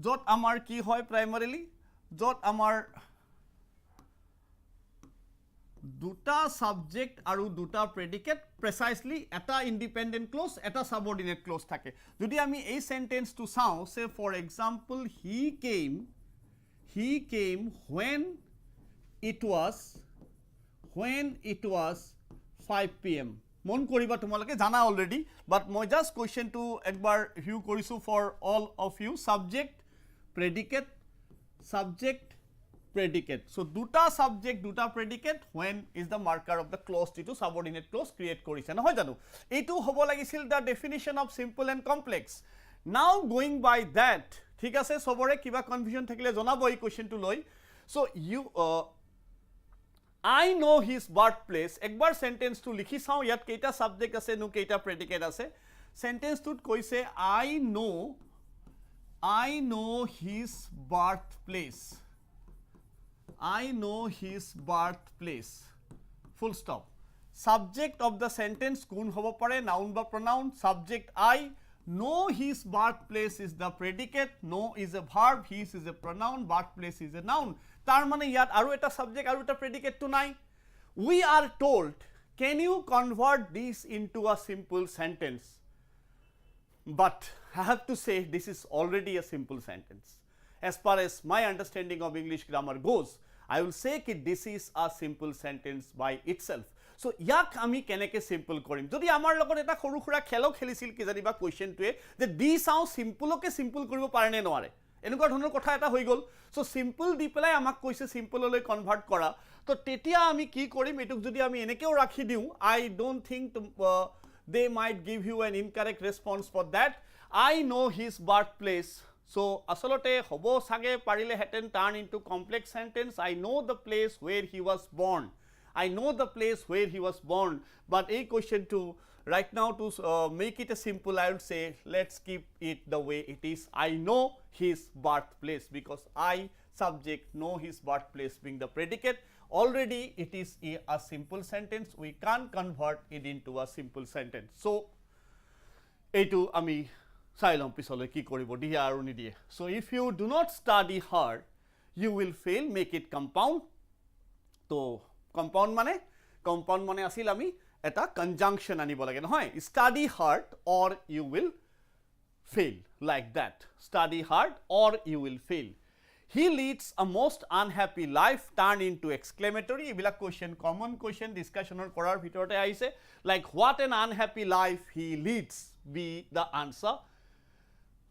যত আমাৰ কি হয় primarily যত আমাৰ দুটা subject আৰু দুটা predicate precisely এটা independent clause এটা subordinate clause থাকে যদি আমি এই sentence to চাও say for example he came when it was 5 pm মন কৰিবা তোমালকে জানা already but মই just question to একবাৰ view কৰিছো for all of you subject predicate so দুটা subject দুটা predicate when is the marker of the clause to subordinate clause create কৰিছে নহয় জানো এইটো হ'ব লাগিছিল the definition of simple and complex now going by that ঠিক আছে সবৰে কিবা কনফিউজন থাকিলে জনাব এই কোৱেশ্চনটো লৈ so you I know his birthplace একবাৰ sentence to লিখি চাও ইয়াত কেইটা subject আছে নো কেইটা predicate আছে sentence টোত কৈছে I know his birthplace full stop subject of the sentence কোন হ'ব পাৰে noun বা pronoun subject I know his birthplace is the predicate know is a verb his is a pronoun birthplace is a noun tar mane yat aru eta subject aru eta predicate to nai we are told can you convert this into a simple sentence but I have to say this is already a simple sentence as far as my understanding of English grammar goes I will say that this is a simple sentence by itself so yak ami keneke simple korim jodi amar logot eta khoru khura khelo khelisil ki janiba question to যে দি সাউ simple কে simple কৰিব পাৰে নে নোৱাৰে এনেকুৱা ধৰণৰ কথা এটা হৈ গল সো simple দি পেলাই আমাক কৈছে simple লৈ কনভার্ট কৰা তো তেতিয়া আমি কি কৰিম এটুক যদি আমি এনেকেও ৰাখি দিউ I don't think they might give you an incorrect response for that I know his birthplace so asolote hobo sage parile heten turn into complex sentence I know the place where he was born I know the place where he was born but a question to right now to make it a simple I would say let's keep it the way it is I know his birthplace because I subject know his birthplace being the predicate already it is a simple sentence we can't convert it into a simple sentence so etu ami চাই লম পিছলৈ কি কৰিব দিয়ে আৰু নিদিয়ে so if you do not study hard you will fail make it compound তো compound মানে আছিল আমি এটা conjunction আনিব লাগে নহয় study hard or you will fail like that study hard or you will fail he leads a most unhappy life turn into exclamatory এইবিলাক common question discussionৰ কৰাৰ ভিতৰতে আহিছে like what an unhappy life he leads be the answer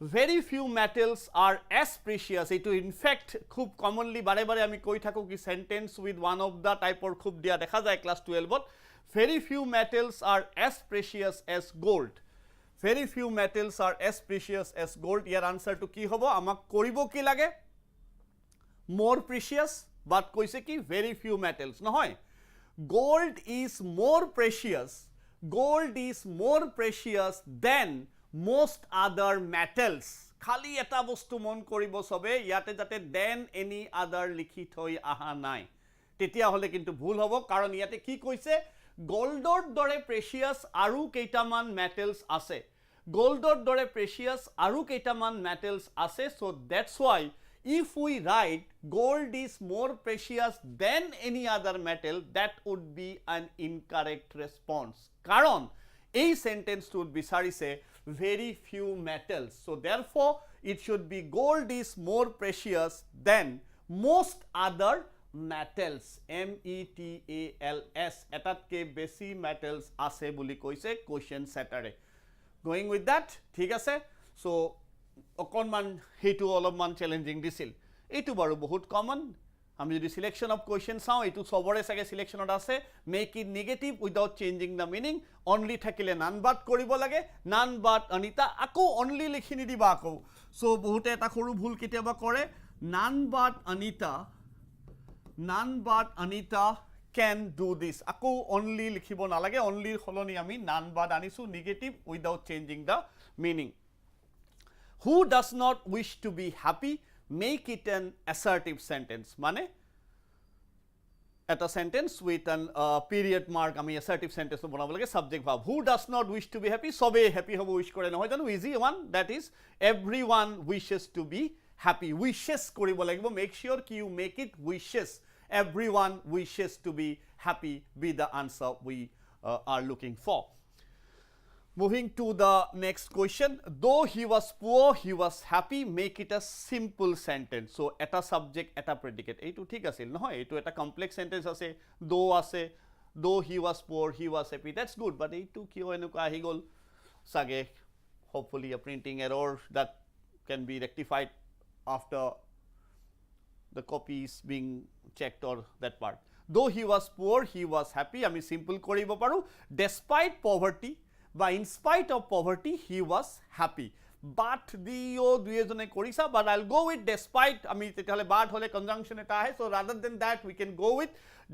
very few metals are as precious etu in fact khub commonly bare bare ami koi thaku ki sentence with one of the type or khub dia dekha jay class 12 bot very few metals are as precious as gold very few metals are as precious as gold your answer to ki hobo amak koribo ki lage more precious but koise ki very few metals nohoy gold is more precious than most other metals khali eta bostu mon koribo sobe yate jate then any other likhi thoi aha nai tetia hole kintu bhul hobo karon yate ki koise goldor dore precious aru keitaman metals ase goldor dore precious aru keitaman metals ase so that's why if we write gold is more precious than any other metal that would be an incorrect response karon ei sentence to bisarise very few metals so therefore it should be gold is more precious than most other metals metals etatke besi metals ase boli koise question setter going with that thik ase so okonman hetu olopman challenging disil etu baru bahut common আমি যদি selection of question চাও এটু সবৰে সাগে সিলেকশনত আছে make it negative without changing da meaning only থাকিলে none but কৰিব লাগে none but Anita আকো অনলি লিখি নিদিবা আকো সো বহুতে এটা সৰু ভুল কেতিয়াবা কৰে none but Anita can do this আকো অনলি লিখিব নালাগে অনলি হলনি আমি নান বাট আনিছো negative without changing da meaning who does not wish to be happy make it an assertive sentence mane eta sentence with an period mark ami assertive sentence banabo lage subject verb who does not wish to be happy sobe happy hobo wish kore nohoy janu easy one that is everyone wishes to be happy wishes koribo lagibo make sure ki you make it wishes everyone wishes to be happy be the answer we are looking for moving to the next question though he was poor he was happy make it a simple sentence so eta subject eta predicate eitu thik asil nohoy eitu eta complex sentence ase though he was poor he was happy that's good but eitu kio enuka ahi gol sage hopefully a printing error that can be rectified after the copies being checked or that part though he was poor he was happy ami simple koribo paru despite poverty By in spite of poverty, he was happy. But the duejone korisa, but I'll go with despite. I mean, but hole conjunction eta hai. So rather than that, we can go with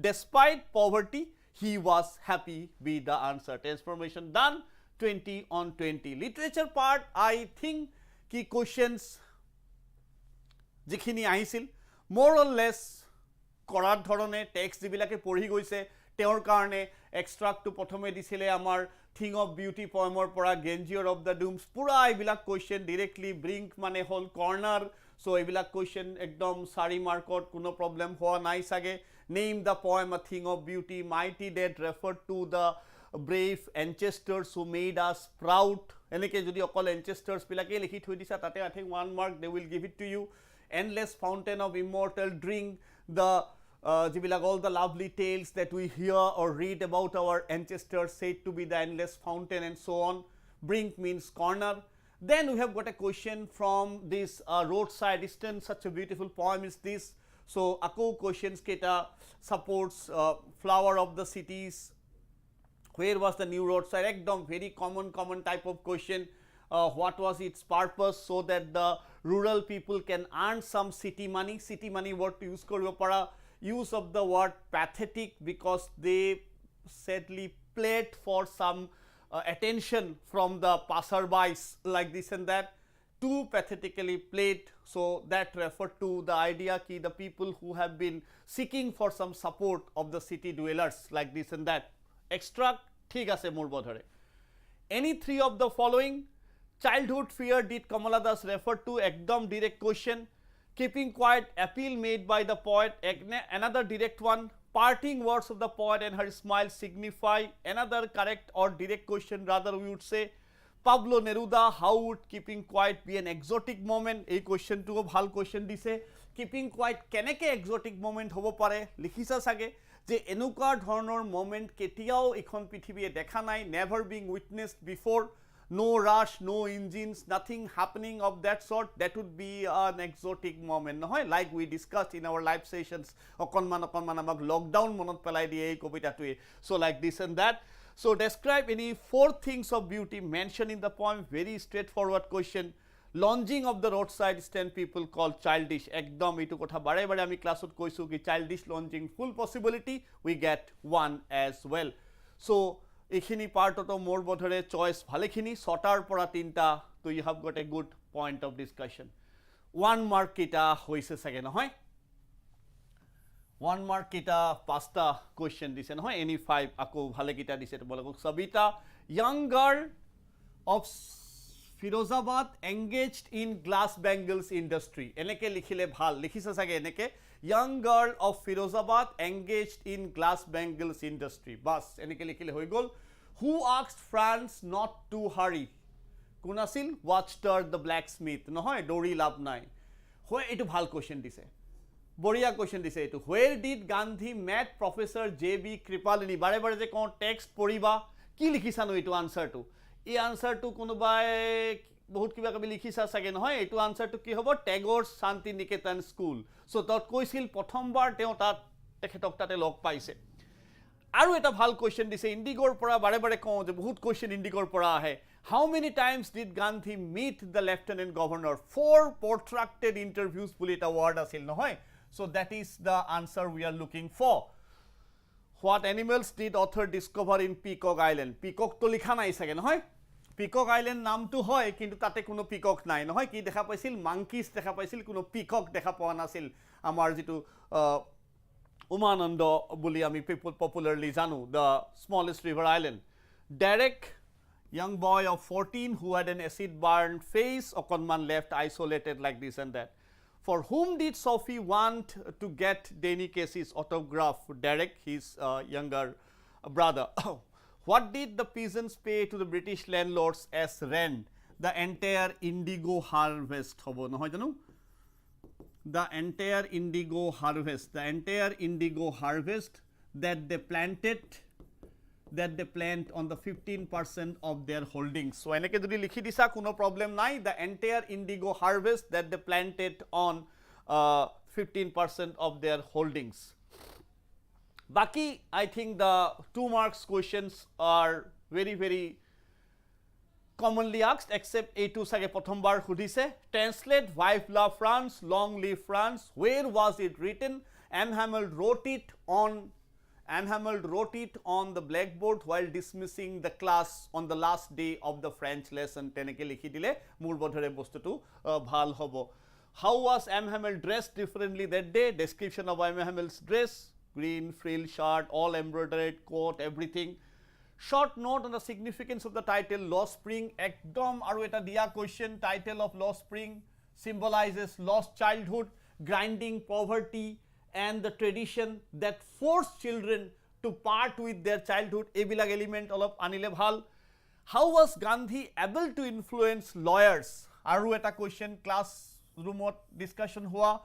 despite poverty, he was happy. Be the answer. Transformation done. 20 on 20. Literature part, I think ki questions jikhini ahisil more or less korar dhorone text jibilake pori goise teor karone extract to prothome disile amar thing of beauty poemor pora Genjier of the Dooms pura ebilak question directly brink mane hol corner so ebilak question ekdom sari markot kuno problem hoa nai sage name the poem a thing of beauty mighty dead referred to the brave ancestors who made us proud eneke jodi okol ancestors bilake likhi thoi disa tate I think 1 mark they will give it to you endless fountain of immortal drink the jibilag all the lovely tales that we hear or read about our ancestors said to be the endless fountain and so on brink means corner then we have got a question from this roadside distance such a beautiful poem is this so ako questions keta supports flower of the cities where was the new roadside ekdom very common type of question what was its purpose so that the rural people can earn some city money word to use koribo para use of the word pathetic because they sadly played for some attention from the passerbys like this and that too pathetically played so that referred to the idea ki the people who have been seeking for some support of the city dwellers like this and that extract thik ase mur bodhore any three of the following childhood fear did Kamala Das refer to? Ekdom direct question. Keeping quiet, appeal made by the poet. Another direct one. Parting words of the poet and her smile signify. Another correct or direct question, rather we would say. Pablo Neruda, how would keeping quiet be an exotic moment? A question to a bhal question dise. Keeping quiet keneke exotic moment hobo pare likhisa sage je enuka dhornor moment ketiao ekhon prithibiye dekha nai, never being witnessed before. No rush, no engines, nothing happening of that sort. That would be an exotic moment, no? Like we discussed in our live sessions. Okonman amak lockdown monot pelai diye kobita tue. So like this and that. So describe any 4 things of beauty mentioned in the poem. Very straightforward question. Lunging of the roadside stand people called childish. Ekdom etu kotha bare bare ami classot koisu ki childish lunging full possibility. We get 1 as well. So এইখিনি পাৰ্টতো মোৰ বোধৰে choice ভালেখিনি 6টাৰ পৰা 3টা তো you have got a good point of discussion 1 mark কিটা হইছে সাগে নহয় 1 mark কিটা 5টা কোয়েশ্চন দিছে নহয় এনি 5 আকো ভালে কিটা দিছে তোমালোকক Sabita young girl of Firozabad engaged in glass bangles industry এনেকে লিখিলে ভাল লিখিছে সাগে এনেকে young girl of Firozabad engaged in glass bangles industry bas enike likhile hoi gol who asked France not to hurry kunasil watched her the blacksmith no hoy dori lab nai hoy etu bhal question dise boria question dise etu where did Gandhi met Professor JB Kripalani bare bare je kon text poriba ki likhisano etu answer to ei answer to konobai বহুত কিবা কবি লিখিছা সাগে নহয় এটো আনসারটো কি হ'ব টেগৰ শান্তি নিকেতন school so তত কৈছিল প্ৰথমবাৰ তেওঁ তাত তেখেতক তাতে লগ পাইছে আৰু এটা ভাল কোৱেশ্চন দিছে ইন্ডিগোৰ পৰা বাৰে বাৰে কওঁ যে বহুত কোৱেশ্চন ইন্ডিগোৰ পৰা আহে how many times did Gandhi meet the lieutenant governor 4 protracted interviews বুলি এটা ওয়ার্ড আছিল নহয় so that is the answer we are looking for what animals did author discover in Peacock Island Peacock তো লিখা নাই সাগে নহয় পিকক আইল্যান্ড নামটো হয় কিন্তু তাতে কোনো পিকক নাই নহয় কি দেখা পাইছিল মাংকিস দেখা পাইছিল কোনো পিকক দেখা পোৱা নাছিল আমাৰ যেটো উমানন্দ বুলি আমি পপুলাৰলি জানো the smallest river island Derek young boy of 14 who had an acid burned face okonman left isolated like this and that for whom did Sophie want to get Danny Casey's autograph Derek his younger brother What did the peasants pay to the British landlords as rent? The entire indigo harvest hobo no hoy janu the entire indigo harvest that they plant on the 15% of their holdings so eneke jodi likhi disa kono problem nai the entire indigo harvest that they planted on 15% of their holdings Baki, I think the 2 marks questions are very commonly asked except A2 sage prothom bar khudise translate wife love France long live France where was it written Amhamel wrote it on the blackboard while dismissing the class on the last day of the French lesson teneke likhi dile mur bodhore bostu tu bhal hobo how was Amhamel dressed differently that day description of Amhamel's dress green frill shirt all embroidered coat everything short note on the significance of the title lost spring ekdom aru eta dia question title of lost spring symbolizes lost childhood grinding poverty and the tradition that forced children to part with their childhood ebilag element olop anile bhal how was Gandhi able to influence lawyers aru eta question class roomot discussion hua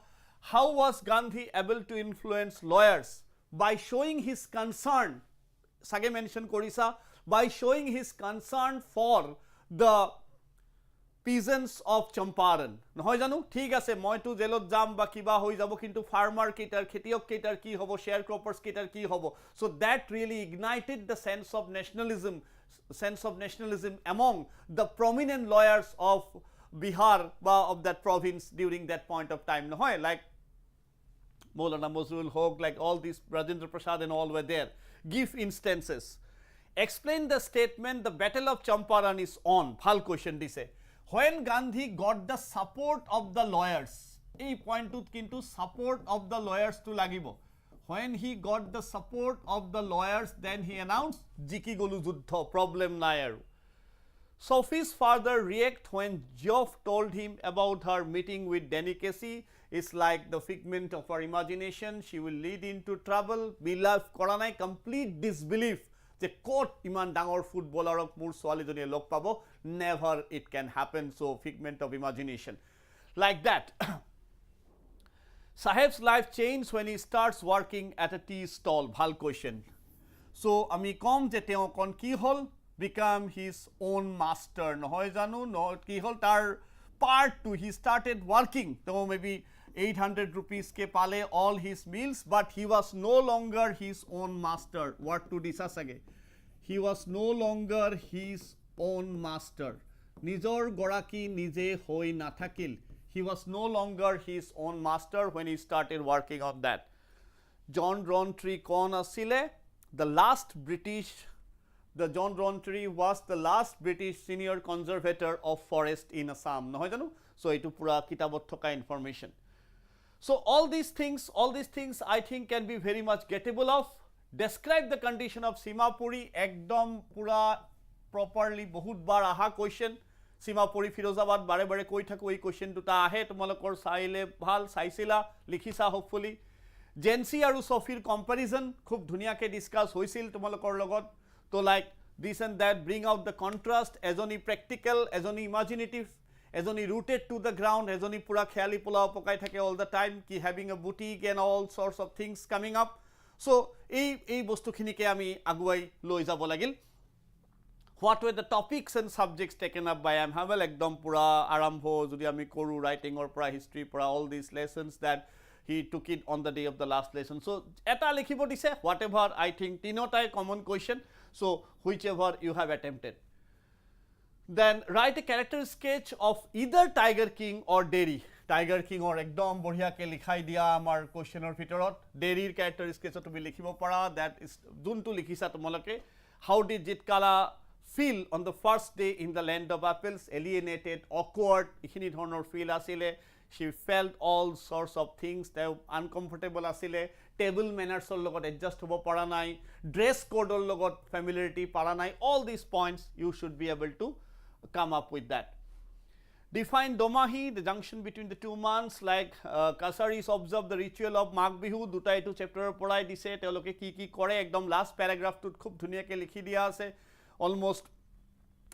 How was Gandhi able to influence lawyers? By showing his concern, Sage mention Korisa, by showing his concern for the peasants of Champaran. নহয় জানো ঠিক আছে মই তো জেলত যাম বা কিবা হৈ যাব কিন্তু ফার্মার কেটার খেতিয়ক কেটার কি হবো শেয়ার ক্রপার্স কেটার কি হবো so that really ignited the sense of nationalism among the prominent lawyers of Bihar of that province during that point of time নহয় like Maulana Mazrul Haq like all these Rajendra Prasad and all were there give instances explain the statement the battle of Champaran is on bhal question dise when Gandhi got the support of the lawyers ei point to kintu support of the lawyers to lagibo when he got the support of the lawyers then he announced jiki golu juddho problem nai aru Sophie's father reacted when Geoff told him about her meeting with Danny Casey. It's like the figment of her imagination. She will lead into trouble. Believe কৰা নাই, complete disbelief যে ক'ত ইমান ডাঙৰ ফুটবলাৰক মোৰ ছোৱালীজনীয়ে লগ পাব. Never it can happen. So figment of imagination. Like that. Saheb's life changed when he starts working at a tea stall. ভাল question. So আমি কম যে তেওঁ কোন কি হল, become his own master. নহয় জানো, কি হল তাৰ part 2, he started working. So maybe 800 rupees ke pale all his meals, but he was no longer his own master. What to discuss again? He was no longer his own master. Nijor goraki nije hoi nathakil. He was no longer his own master when he started working on that. John Rowntree kon asile? The John Rowntree was the last British senior conservator of forest in Assam. নহয় জানো? So etu pura kitabot thoka information. So all these things I think can be very much gettable of. Describe the condition of Simapuri. Ekdom pura properly bahut bar aha question. Simapuri Firozabad bare bare koi thako ei question duta ahe tomalokor saile bhal saisila likhisa hopefully. Jency aru Sophie's comparison khub dhuniya ke discuss hoisil tomalokor logot. So like this and that, bring out the contrast. Ezoni practical, ezoni imaginative, ezoni rooted to the ground, ezoni pura khayali pulao pokai thake all the time, ki having a boutique and all sorts of things coming up. So ei bostu khini ke ami aguai loi jabo lagil. What were the topics and subjects taken up by Amlan? Ekdom pura arambho jodi ami koru writing or pura history pura all these lessons that he took it on the day of the last lesson. So eta likhibo dise, whatever I think tinotai common question. So whichever you have attempted. Then write a character sketch of either Tiger King or Derry. Tiger King or ekdom borhia ke likhai dia amar question or fitorot. Derryr character sketch to be likhibo para, that is juntu likhisa tomaloke. How did Jitkala feel on the first day in the land of apples? Alienated, awkward, ikhini dhonor feel asile. She felt all sorts of things. They uncomfortable asile. Table manners logot adjust hobo para nai. Dress code logot familiarity para nai. All these points you should be able to come up with that. Define Domahi, the junction between the 2 months. Like Kasaris observe the ritual of Mag Bihu. Dutai to chapter porai dise. Teoloke ki kore ekdom last paragraph to khub dhuniya ke likhi dia ase. Almost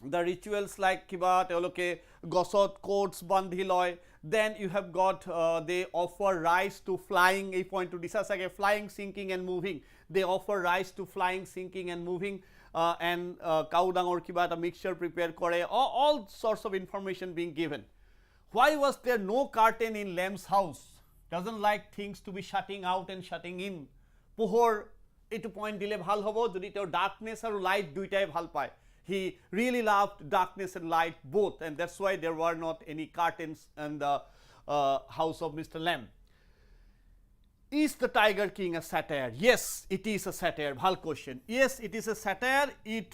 the rituals like kiba teoloke gosot coats bandhi loy. Then you have got they offer rice to flying, a point to discuss again, flying, sinking and moving. They offer rice to flying, sinking and moving, and cow dung or kiba a mixture prepare kore. All sorts of information being given. Why was there no curtain in Lam's house? Doesn't like things to be shutting out and shutting in. Pohor etu point dile bhal hobo jodi tor darkness aru light duitai bhal pai. He really loved darkness and light both, and that's why there were not any curtains in the house of Mr. Lamb. Is the Tiger King a satire? Yes, it is a satire. Bhal question. Yes, it is a satire. It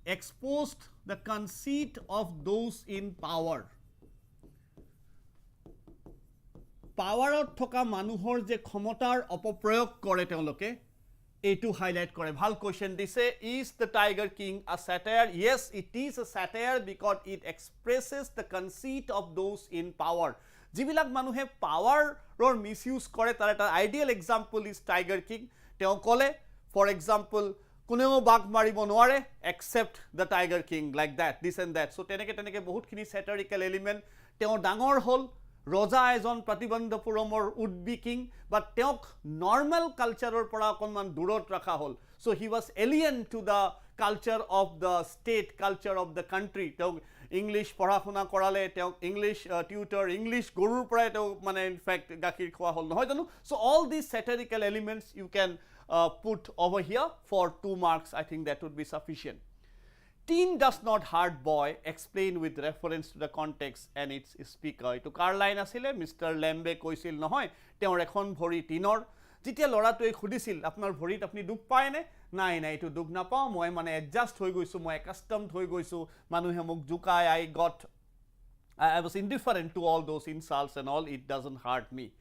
exposed the conceit of those in power. Power thoka manuhor je khomotar opoproyog kore teoloke. A2 highlight kore. Bhal question dise, is the Tiger King a satire? Yes, it is a satire because it expresses the conceit of those in power. Jibilak manuhe power or misuse kore tar eta ideal example is Tiger King. Teo kole, for example, kuneo bag maribo noare except the Tiger King, like that, this and that. So teneke bahut khini satirical element. Teo dangor hol. Roja ejon Pratibandhapuromor would be king, but teok normal culture or pora konman durot rakha hol. So he was alien to the culture of the state, culture of the country. Teok English porahuna korale, teok English tutor, English gurur pora teok mane in fact gakhir khoa hol nohoy janu. So all these satirical elements you can put over here for 2 marks. I think that would be sufficient. Teen does not hurt boy, explain with reference to the context and its speaker. To Carline asile, Mr. Lambe koisil nohoy, teor ekhon bhori teenor. Jitia lora to khudisil, apnar bhorit apni duk pae ne? Nai to duk na pao, moi mane adjust hoi goisu, moi accustomed hoi goisu, manuhe muk jukai, I was indifferent to all those insults and all, it doesn't hurt me.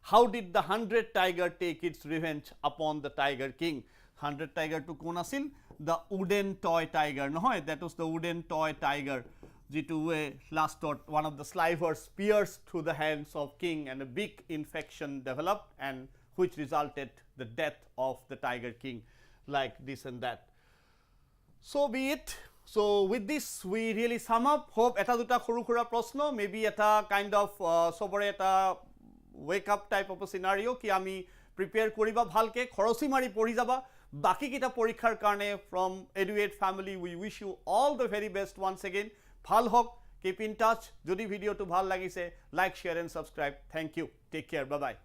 How did the 100 tiger take its revenge upon the Tiger King? 100 tiger to কোন আছিল the wooden toy tiger নহয় that was the wooden toy tiger যিটো লাষ্টত one of the slivers pierced through the hands of king and a big infection developed and which resulted the death of the tiger king like this and that. So be it. So with this we really sum up. Hope eta duta khoru khura proshno maybe eta kind of sobore eta wake up type of a scenario ki ami prepare koriba bhalke khorosi mari pori jaba baki kita porikhar karone from EduAid family we wish you all the very best once again. Bhal hok, keep in touch. Jodi video to bhal lagise like, share and subscribe. Thank you. Take care. Bye bye.